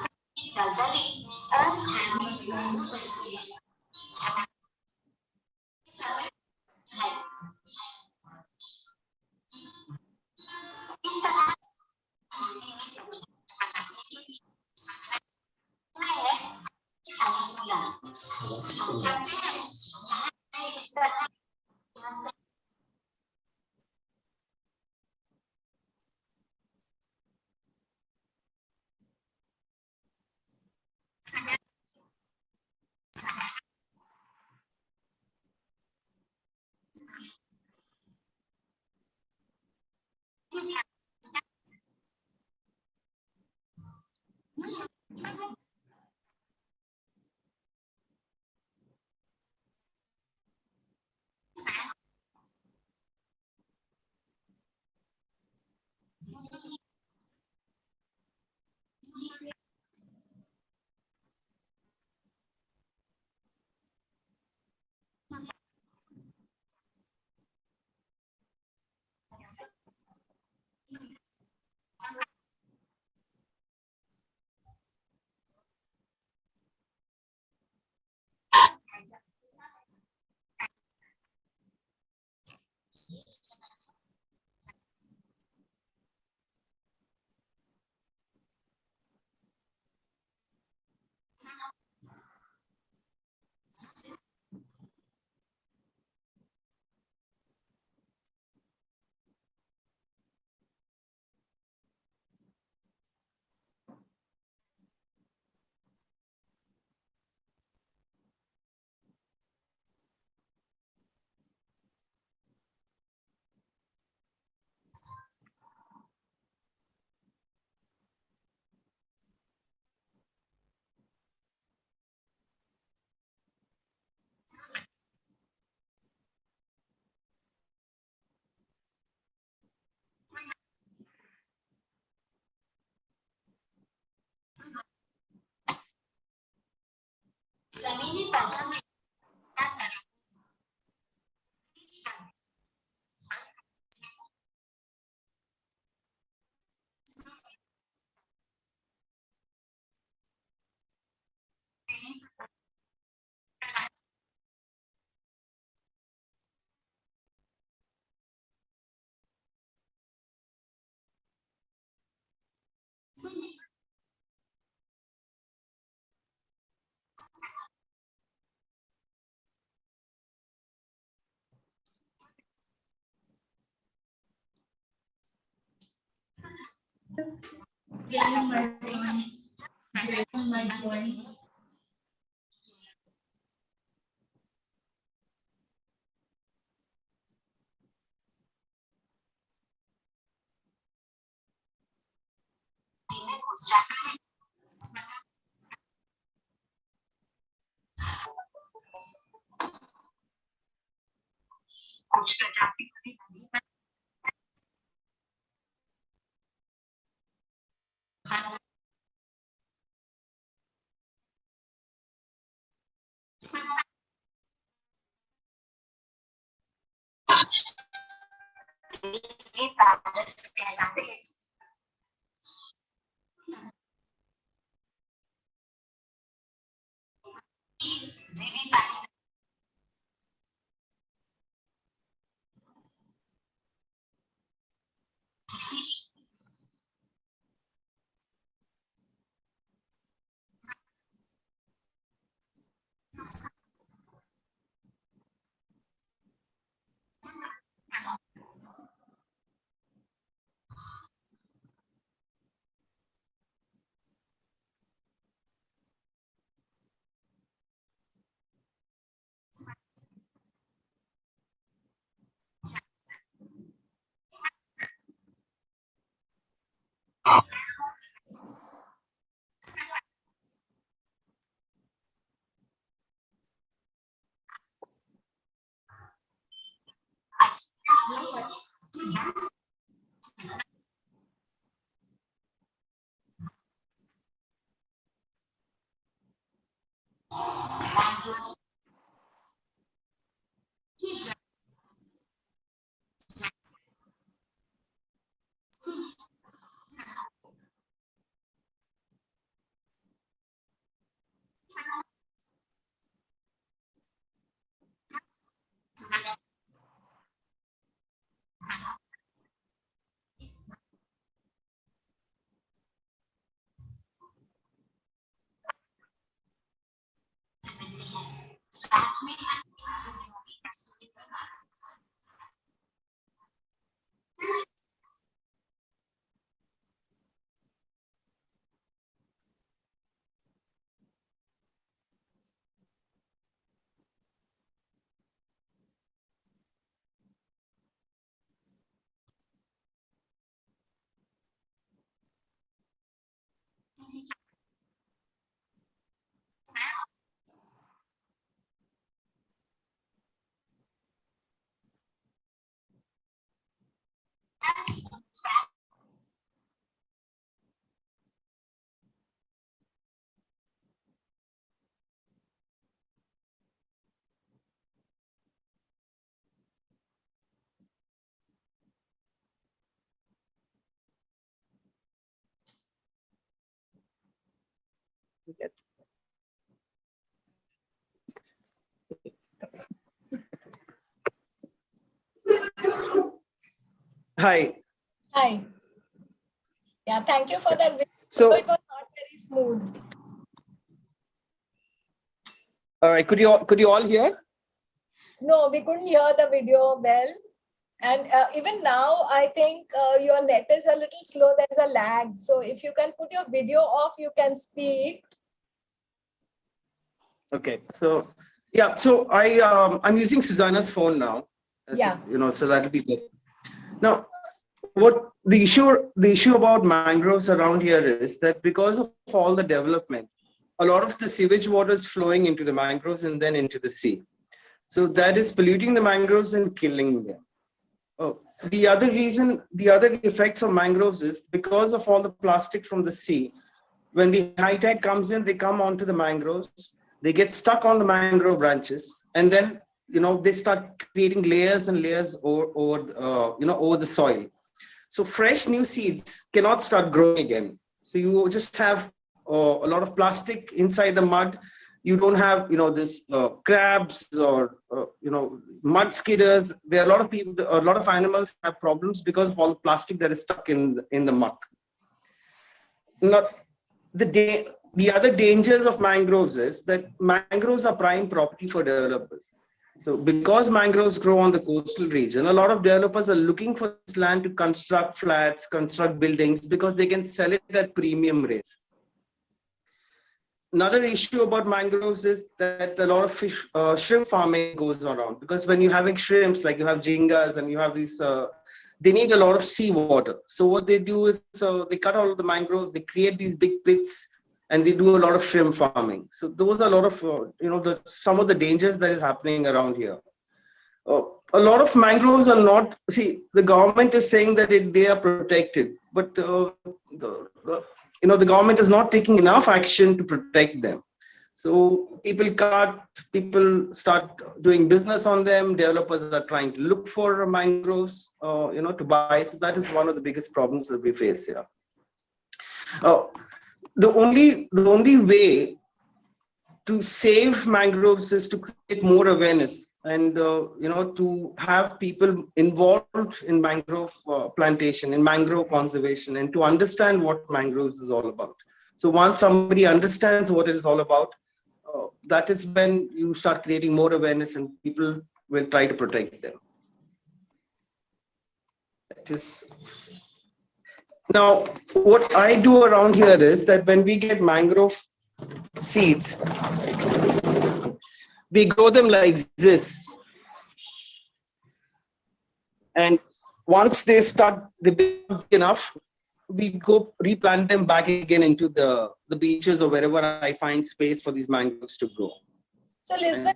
my point. Getting my point. Hi. Hi. Yeah, thank you for that video. So, It was not very smooth. all right, could you all hear? No, we couldn't hear the video well. And even now, I think your net is a little slow. There's a lag. So if you can put your video off, you can speak. Okay. So yeah, so I'm using Susanna's phone now. Yeah. So that'll be good. Now, what the issue about mangroves around here is that because of all the development, a lot of the sewage water is flowing into the mangroves and then into the sea. So that is polluting the mangroves and killing them. Oh, the other effects of mangroves is because of all the plastic from the sea. When the high tide comes in, they come onto the mangroves, they get stuck on the mangrove branches, and then they start creating layers and layers over the soil. So fresh new seeds cannot start growing again. So you just have a lot of plastic inside the mud. You don't have this crabs or mud skidders. There are a lot of animals have problems because of all the plastic that is stuck in the muck. Not the other dangers of mangroves is that mangroves are prime property for developers. So because mangroves grow on the coastal region, a lot of developers are looking for this land to construct flats, construct buildings, because they can sell it at premium rates. Another issue about mangroves is that a lot of shrimp farming goes around, because when you're having shrimps, like you have jingas and you have these, they need a lot of seawater. So what they do is, they cut all of the mangroves, they create these big pits, and they do a lot of shrimp farming. So those are a lot of, some of the dangers that is happening around here. A lot of mangroves are not, the government is saying that they are protected, but the government is not taking enough action to protect them. So people start doing business on them. Developers are trying to look for mangroves, to buy. So that is one of the biggest problems that we face here. The only way to save mangroves is to create more awareness and to have people involved in mangrove plantation, in mangrove conservation, and to understand what mangroves is all about. So once somebody understands what it is all about, that is when you start creating more awareness and people will try to protect them. Now, what I do around here is that when we get mangrove seeds, we grow them like this. And once they become big enough, we go replant them back again into the beaches or wherever I find space for these mangroves to grow. So Lisbon,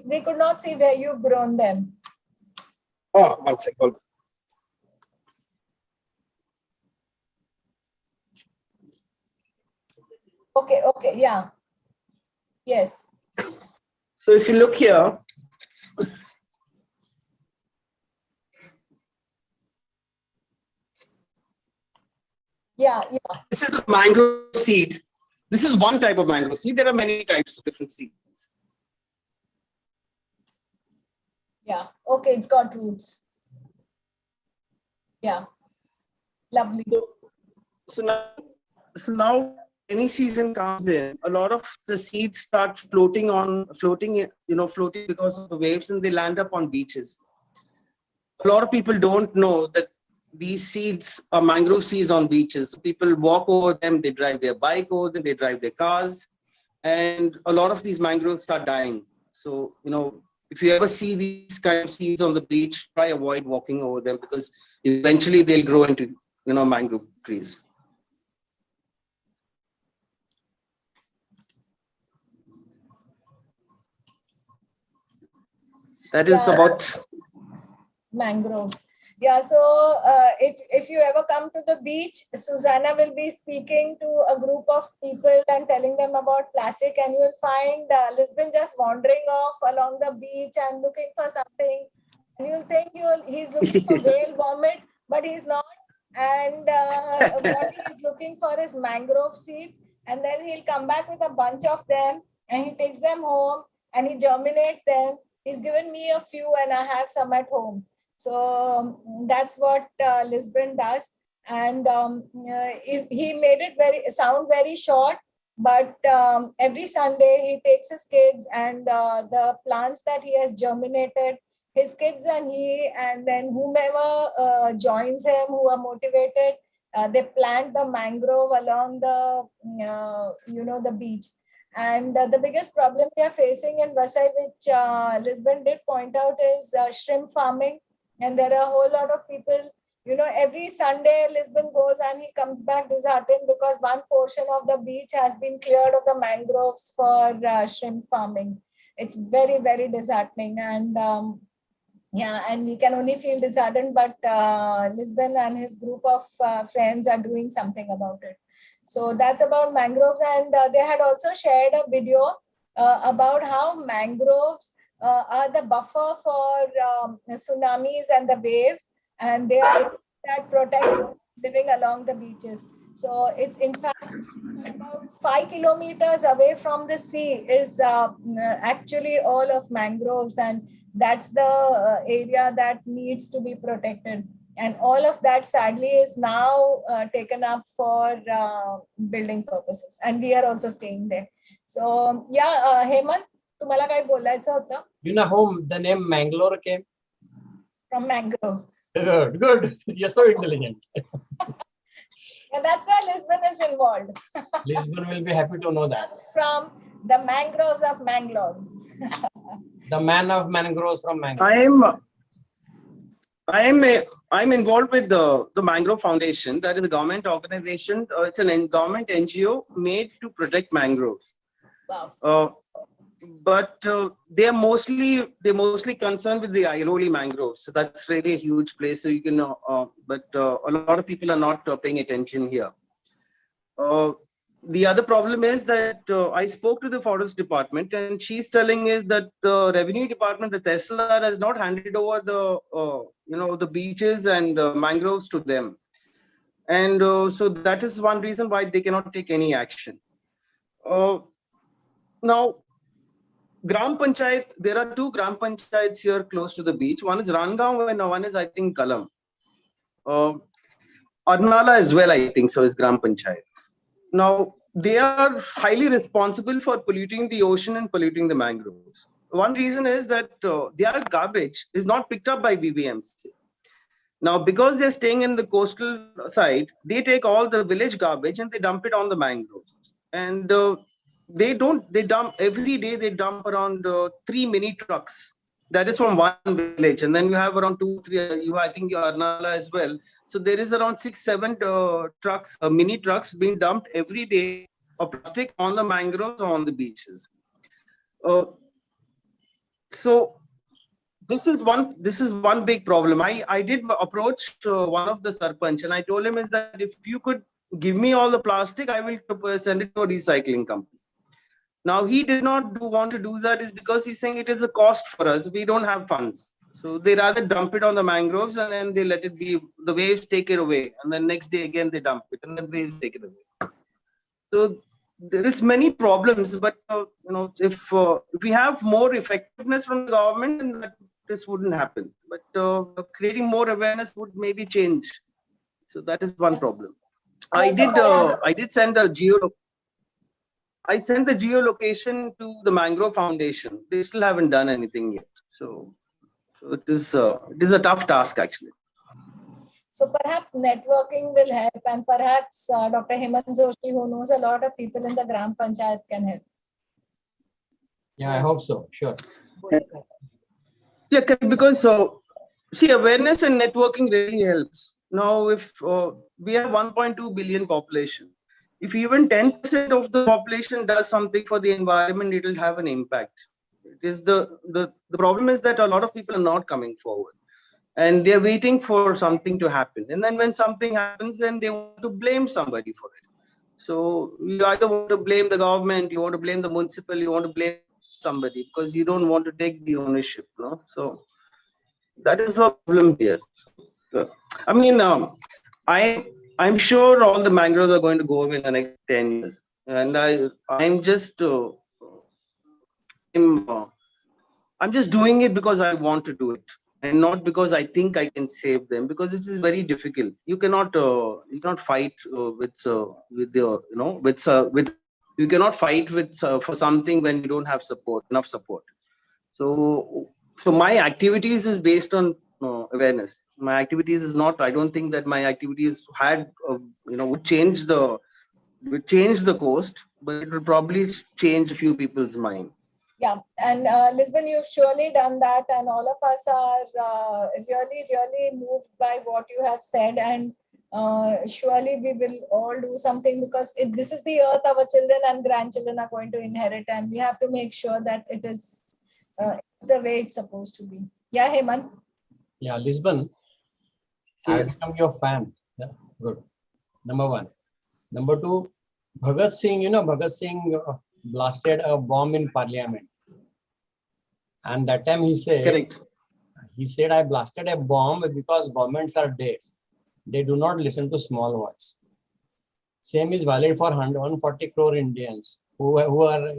we could not see where you've grown them. Oh, one second. Okay, yeah. Yes. So if you look here, yeah. This is a mangrove seed. This is one type of mangrove seed. There are many types of different seeds. Yeah. Okay, it's got roots. Yeah. Lovely. So now rainy season comes in, a lot of the seeds start floating because of the waves, and they land up on beaches. A lot of people don't know that these seeds are mangrove seeds on beaches. People walk over them, they drive their bike over them, they drive their cars, and a lot of these mangroves start dying. So, if you ever see these kind of seeds on the beach, try avoid walking over them, because eventually they'll grow into, mangrove trees. That is about mangroves. Yeah, so if you ever come to the beach, Susanna will be speaking to a group of people and telling them about plastic, and you'll find Lisbon just wandering off along the beach and looking for something. And you'll think he's looking for whale vomit, but he's not. And what he's looking for is mangrove seeds. And then he'll come back with a bunch of them, and he takes them home and he germinates them. He's given me a few and I have some at home. So that's what Lisbon does. And he made it sound very short, but every Sunday he takes his kids and the plants that he has germinated, his kids and he, and then whomever joins him who are motivated, they plant the mangrove along the, the beach. And the biggest problem we are facing in Vasai, which Lisbon did point out, is shrimp farming. And there are a whole lot of people, every Sunday Lisbon goes and he comes back disheartened because one portion of the beach has been cleared of the mangroves for shrimp farming. It's very, very disheartening. And and we can only feel disheartened, but Lisbon and his group of friends are doing something about it. So that's about mangroves. And they had also shared a video about how mangroves are the buffer for tsunamis and the waves, and they are that protect living along the beaches. So it's in fact about 5 kilometers away from the sea is actually all of mangroves, and that's the area that needs to be protected. And all of that sadly is now taken up for building purposes, and we are also staying there. So Hemant, तुम्हाला काय बोलायचं होतं? You know how the name Mangalore came? From mangrove. Good. You're so intelligent. And that's why Lisbon is involved. Lisbon will be happy to know that. Comes from the mangroves of Mangalore. The man of mangroves from Mangalore. I'm involved with the Mangrove Foundation. That is a government organization. It's a government NGO made to protect mangroves. Wow. But they're mostly concerned with the Airoli mangroves. So that's really a huge place. So you can, but a lot of people are not paying attention here. The other problem is that I spoke to the forest department, and she's telling us that the revenue department, the Tehsil, has not handed over the beaches and mangroves to them. And so that is one reason why they cannot take any action. Now, Gram Panchayat, there are two Gram Panchayats here close to the beach. One is Rangaon and one is, I think, Kalam. Arnala as well, I think, so is Gram Panchayat. Now, they are highly responsible for polluting the ocean and polluting the mangroves. One reason is that their garbage is not picked up by VVMC. Now, because they're staying in the coastal side, they take all the village garbage and they dump it on the mangroves. And they dump every day, they dump around 3 mini trucks. That is from one village. And then you have around 2, 3, I think Arnala as well. So there is around 6, 7 trucks, mini trucks being dumped every day of plastic on the mangroves or on the beaches. So this is one big problem. I did approach one of the Sarpanch, and I told him is that if you could give me all the plastic, I will send it to a recycling company. Now, he did not want to do that is because he's saying it is a cost for us. We don't have funds. So they rather dump it on the mangroves and then they let it be. The waves take it away. And then next day again, they dump it and then waves take it away. So there is many problems, but if we have more effectiveness from the government, then this wouldn't happen. But creating more awareness would maybe change. So that is one problem. I did send a geo. I sent the geolocation to the Mangrove Foundation. They still haven't done anything yet. So it is a tough task actually. So perhaps networking will help, and perhaps Dr. Hemant Joshi, who knows a lot of people in the Gram Panchayat, can help. Yeah, I hope so. Sure. Yeah, because see, awareness and networking really helps. Now, if we have 1.2 billion population, if even 10% of the population does something for the environment, it will have an impact. It is the problem is that a lot of people are not coming forward, and they're waiting for something to happen. And then when something happens, then they want to blame somebody for it. So you either want to blame the government, you want to blame the municipal, you want to blame somebody because you don't want to take the ownership. No, so that is the problem here. I mean, I'm sure all the mangroves are going to go away in the next 10 years, and I'm just I'm just doing it because I want to do it, and not because I think I can save them. Because it is very difficult. You cannot fight with you cannot fight with for something when you don't have enough support. So my activities is based on awareness. My activities is not. I don't think that my activities had would change the coast, but it will probably change a few people's mind. Yeah, and Lisbon, you've surely done that, and all of us are really, really moved by what you have said, and surely we will all do something, because this is the earth our children and grandchildren are going to inherit, and we have to make sure that it's the way it's supposed to be. Yeah, Hemant? Yeah, Lisbon, I become your fan. Yeah, good. Number one. Number two, Bhagat Singh, Bhagat Singh blasted a bomb in Parliament. And that time he said, Correct. He said, I blasted a bomb because governments are deaf. They do not listen to small voice. Same is valid for 140 crore Indians who are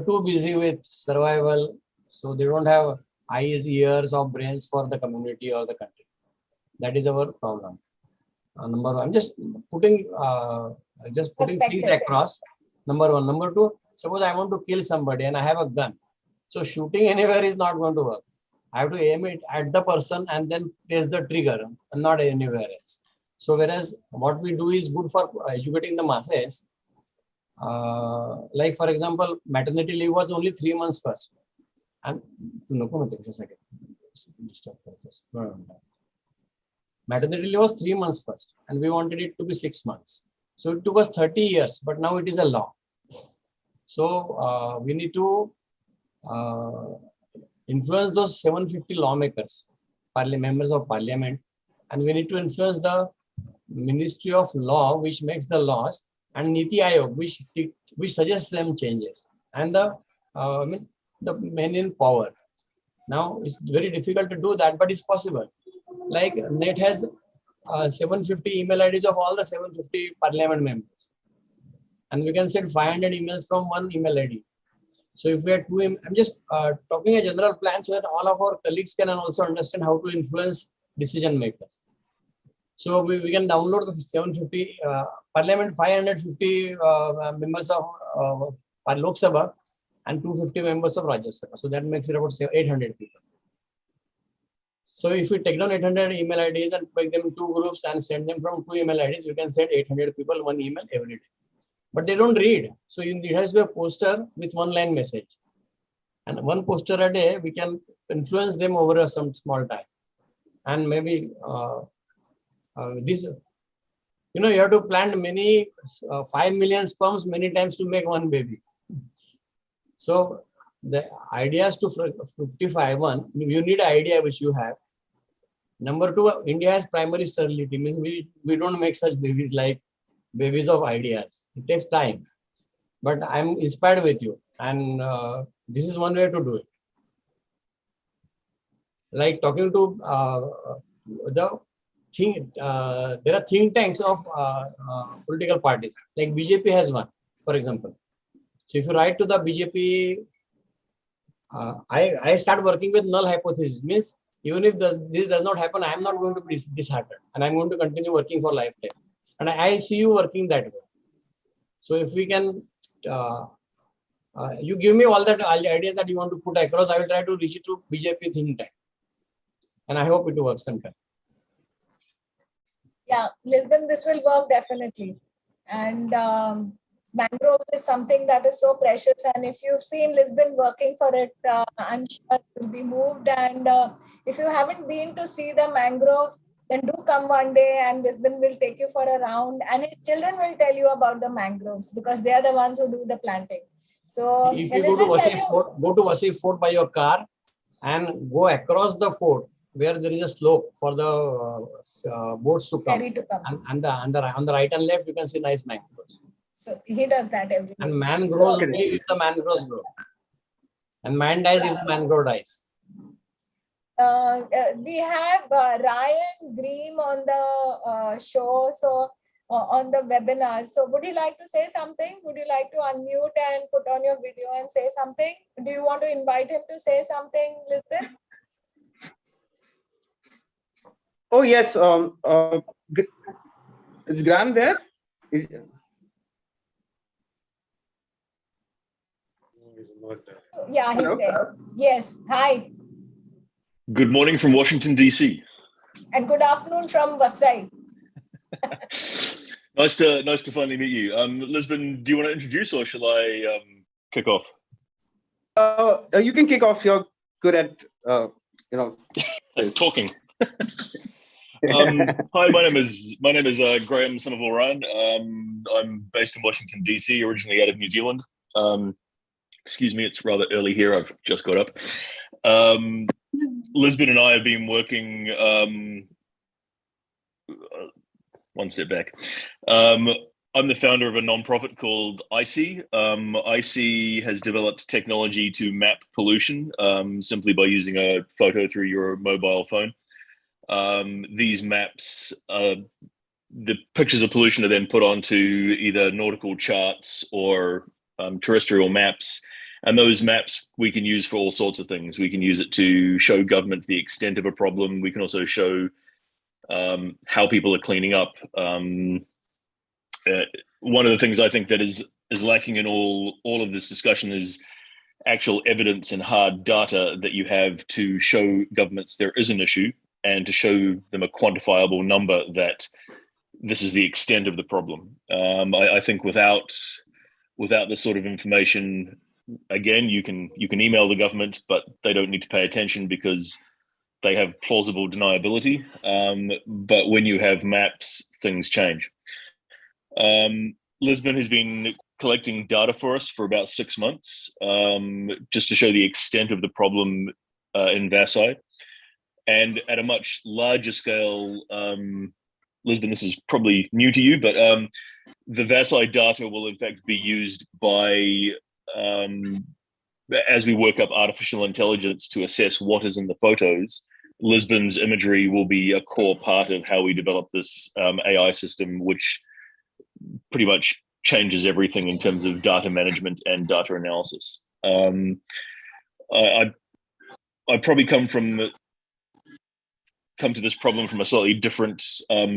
too busy with survival. So they don't have eyes, ears, or brains for the community or the country. That is our problem. Number one, I'm just putting things across. Number one. Number two, suppose I want to kill somebody and I have a gun. So shooting anywhere is not going to work. I have to aim it at the person and then press the trigger and not anywhere else. So whereas what we do is good for educating the masses. Like for example, maternity leave was only 3 months first. And maternity leave was 3 months first, and we wanted it to be 6 months. So it took us 30 years, but now it is a law. So we need to influence those 750 lawmakers, members of parliament, and we need to influence the Ministry of Law, which makes the laws, and Niti Aayog, which suggests them changes, and the men in power. Now it's very difficult to do that, but it's possible. Like NET has 750 email IDs of all the 750 parliament members, and we can send 500 emails from one email ID. So if we have two, I'm just talking a general plan so that all of our colleagues can also understand how to influence decision makers. So we can download the 750 parliament, 550 members of Lok Sabha and 250 members of Rajya Sabha. So that makes it about 800 people. So if we take down 800 email IDs and make them in 2 groups and send them from 2 email IDs, we can send 800 people 1 email every day. But they don't read. So it has to be a poster with 1-line message. And 1 poster a day, we can influence them over some small time. And maybe you have to plant many 5 million sperms many times to make 1 baby. So the idea is to fructify. One, you need an idea which you have. Number 2, India has primary sterility, means we don't make such babies like babies of ideas. It takes time. But I'm inspired with you, and this is one way to do it. Like talking to there are think tanks of political parties, like BJP has one, for example. So if you write to the BJP, I start working with null hypothesis, means even if this does not happen, I am not going to be disheartened, and I'm going to continue working for lifetime. And I see you working that way. So if we can you give me all the ideas that you want to put across. I will try to reach it to BJP think tank. And I hope it will work sometime. Yeah, Lisbon, this will work definitely. And mangroves is something that is so precious. And if you've seen Lisbon working for it, I'm sure you'll be moved. And if you haven't been to see the mangrove, then do come one day and Lisbon will take you for a round. And his children will tell you about the mangroves because they are the ones who do the planting. So if you go to Vasif Fort by your car and go across the fort where there is a slope for the boats to come, and on the right and left you can see nice mangroves. So he does that every day. And man grows only if the mangroves grow. And man dies if the mangrove dies. We have Ryan Green on the show, so on the webinar. So would you like to say something? Would you like to unmute and put on your video and say something? Do you want to invite him to say something, Lisbon? Oh, yes. Is Graham there? Yeah, he's there. Yes. Hi. Good morning from Washington, D.C. And good afternoon from Vasai. Nice to finally meet you. Lisbon, do you want to introduce or shall I kick off? You can kick off. You're good at, talking. Hi, my name is Graham, son of Orion. I'm based in Washington, D.C., originally out of New Zealand. Excuse me, it's rather early here. I've just got up. Lisbon and I have been working. One step back. I'm the founder of a nonprofit called IC. IC has developed technology to map pollution simply by using a photo through your mobile phone. These maps, the pictures of pollution are then put onto either nautical charts or terrestrial maps. And those maps we can use for all sorts of things. We can use it to show government the extent of a problem. We can also show how people are cleaning up. One of the things I think that is lacking in all of this discussion is actual evidence and hard data that you have to show governments there is an issue and to show them a quantifiable number that this is the extent of the problem. I think without this sort of information, again, you can email the government, but they don't need to pay attention because they have plausible deniability. But when you have maps, things change. Lisbon has been collecting data for us for about 6 months, just to show the extent of the problem in Vasai. And at a much larger scale, Lisbon, this is probably new to you, but the Vasai data will in fact be used by, as we work up artificial intelligence to assess what is in the photos. Lisbon's imagery will be a core part of how we develop this AI system, which pretty much changes everything in terms of data management and data analysis. I probably come to this problem from a slightly different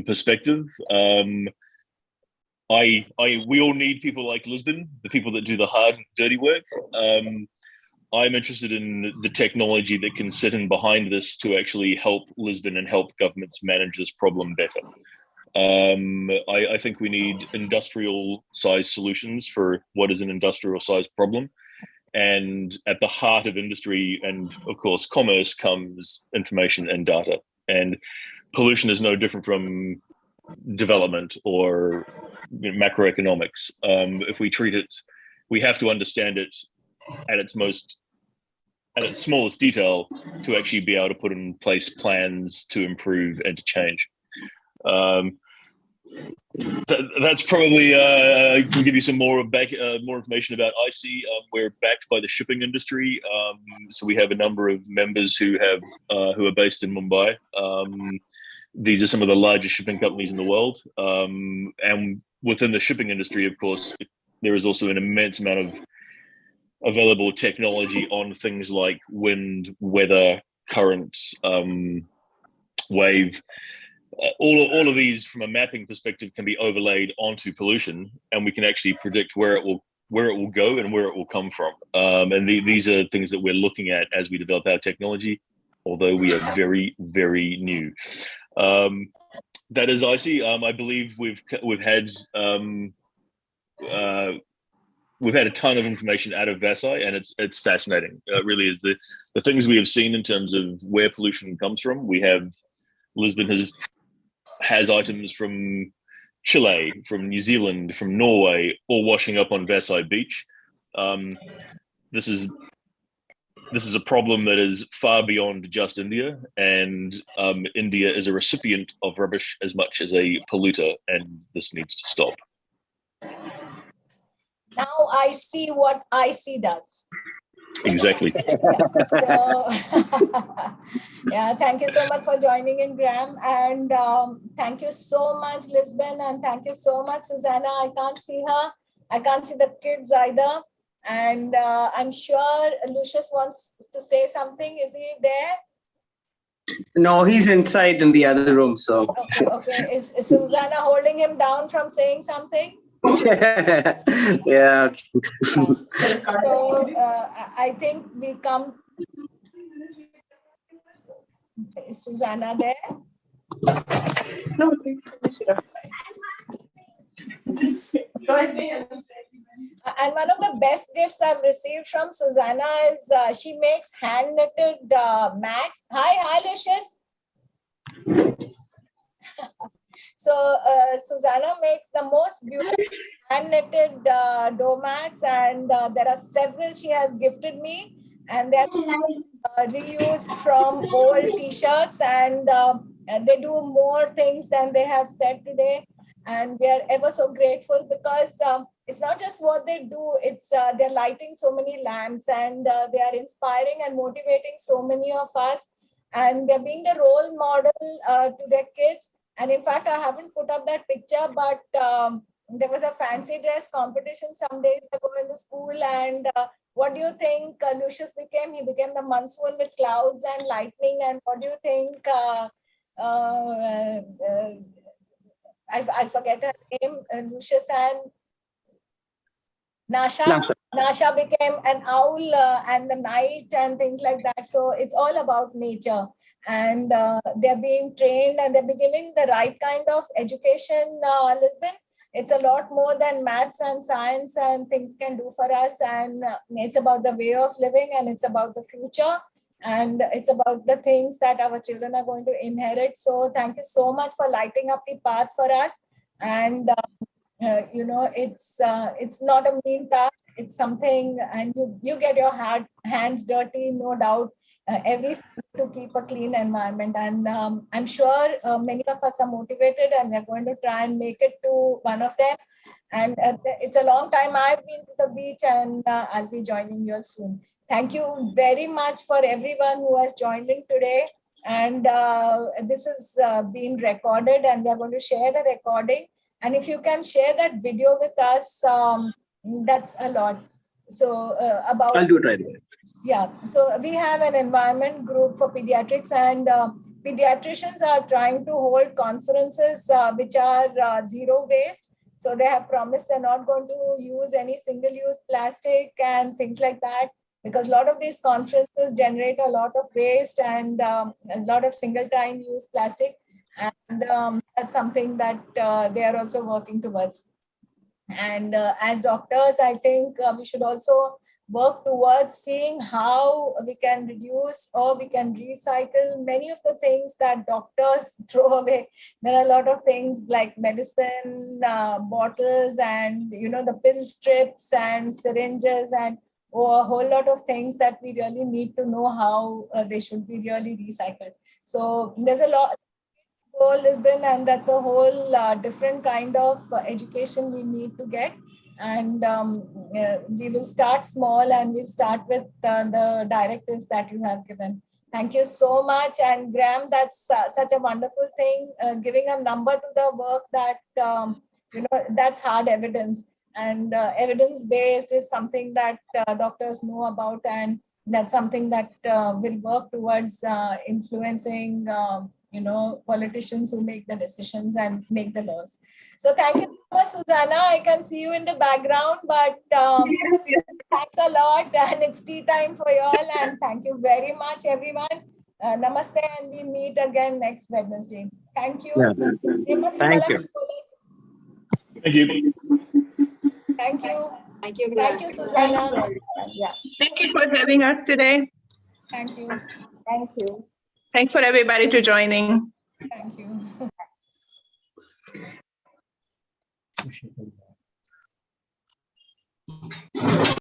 perspective. We all need people like Lisbon, the people that do the hard and dirty work. I'm interested in the technology that can sit in behind this to actually help Lisbon and help governments manage this problem better. I think we need industrial size solutions for what is an industrial size problem. And at the heart of industry and of course commerce comes information and data. And pollution is no different from development or macroeconomics. If we treat it, we have to understand it at its smallest detail to actually be able to put in place plans to improve and to change. That's probably I can give you some more information about IC. We're backed by the shipping industry, so we have a number of members who are based in Mumbai. These are some of the largest shipping companies in the world, and within the shipping industry, of course, there is also an immense amount of available technology on things like wind, weather, currents, wave. All of these from a mapping perspective can be overlaid onto pollution, and we can actually predict where it will where it will go and where it will come from. And these are things that we're looking at as we develop our technology, although we are very, very new. That is icy. I believe we've had a ton of information out of Vasai, and it's fascinating. It really is. The things we have seen in terms of where pollution comes from. Lisbon has items from Chile, from New Zealand, from Norway, all washing up on Vasai Beach. This is a problem that is far beyond just India, and India is a recipient of rubbish as much as a polluter, and this needs to stop. Now I see what IC does. Exactly. So, yeah, thank you so much for joining in, Graham. And thank you so much, Lisbon. And thank you so much, Susanna. I can't see her. I can't see the kids either. And I'm sure Lucius wants to say something. Is he there? No, he's inside in the other room. So Okay. Is Susanna holding him down from saying something? Yeah. So I think we come. Is Susanna there? No, and one of the best gifts I've received from Susanna is she makes hand knitted mats. Hi, Lucius. So Susanna makes the most beautiful hand knitted door mats, and there are several she has gifted me, and they're reused from old t-shirts, and they do more things than they have said today. And we are ever so grateful because it's not just what they do, it's they're lighting so many lamps, and they are inspiring and motivating so many of us, and they're being the role model to their kids. And in fact, I haven't put up that picture, but there was a fancy dress competition some days ago in the school. And what do you think Lucius became? He became the monsoon with clouds and lightning. And what do you think? I forget her name, Lucius and Nasha. Nasha became an owl and the night and things like that. So it's all about nature, and they're being trained and they're giving the right kind of education, Lisbon. It's a lot more than maths and science and things can do for us. And it's about the way of living, and it's about the future, and it's about the things that our children are going to inherit. So thank you so much for lighting up the path for us. And you know, it's not a mean task. It's something, and you get your hands dirty, no doubt, every to keep a clean environment. And I'm sure many of us are motivated, and we're going to try and make it to one of them. And it's a long time I've been to the beach, and I'll be joining you all soon. Thank you very much for everyone who has joined in today. And this is being recorded, and we're going to share the recording. And if you can share that video with us, that's a lot. So about— I'll do it right away. Yeah, so we have an environment group for pediatrics, and pediatricians are trying to hold conferences which are zero waste. So they have promised they're not going to use any single-use plastic and things like that, because a lot of these conferences generate a lot of waste and a lot of single-time use plastic. And that's something that they are also working towards. And as doctors, I think we should also work towards seeing how we can reduce or we can recycle many of the things that doctors throw away. There are a lot of things like medicine bottles, and you know, the pill strips and syringes, and a whole lot of things that we really need to know how they should be really recycled. So there's a lot Lisbon, and that's a whole different kind of education we need to get. And we will start small, and we'll start with the directives that you have given. Thank you so much. And Graham, that's such a wonderful thing, giving a number to the work that, you know, that's hard evidence. And evidence-based is something that doctors know about, and that's something that will work towards influencing you know, politicians who make the decisions and make the laws. So thank you much, Susanna. I can see you in the background, but thanks a lot. And it's tea time for you all. And thank you very much, everyone. Namaste, and we meet again next Wednesday. Thank you. Yeah. Thank you. Thank you. Thank you. Thank you. Thank you, Susanna. Yeah. Thank you for having us today. Thank you. Thank you. Thanks for everybody to joining. Thank you.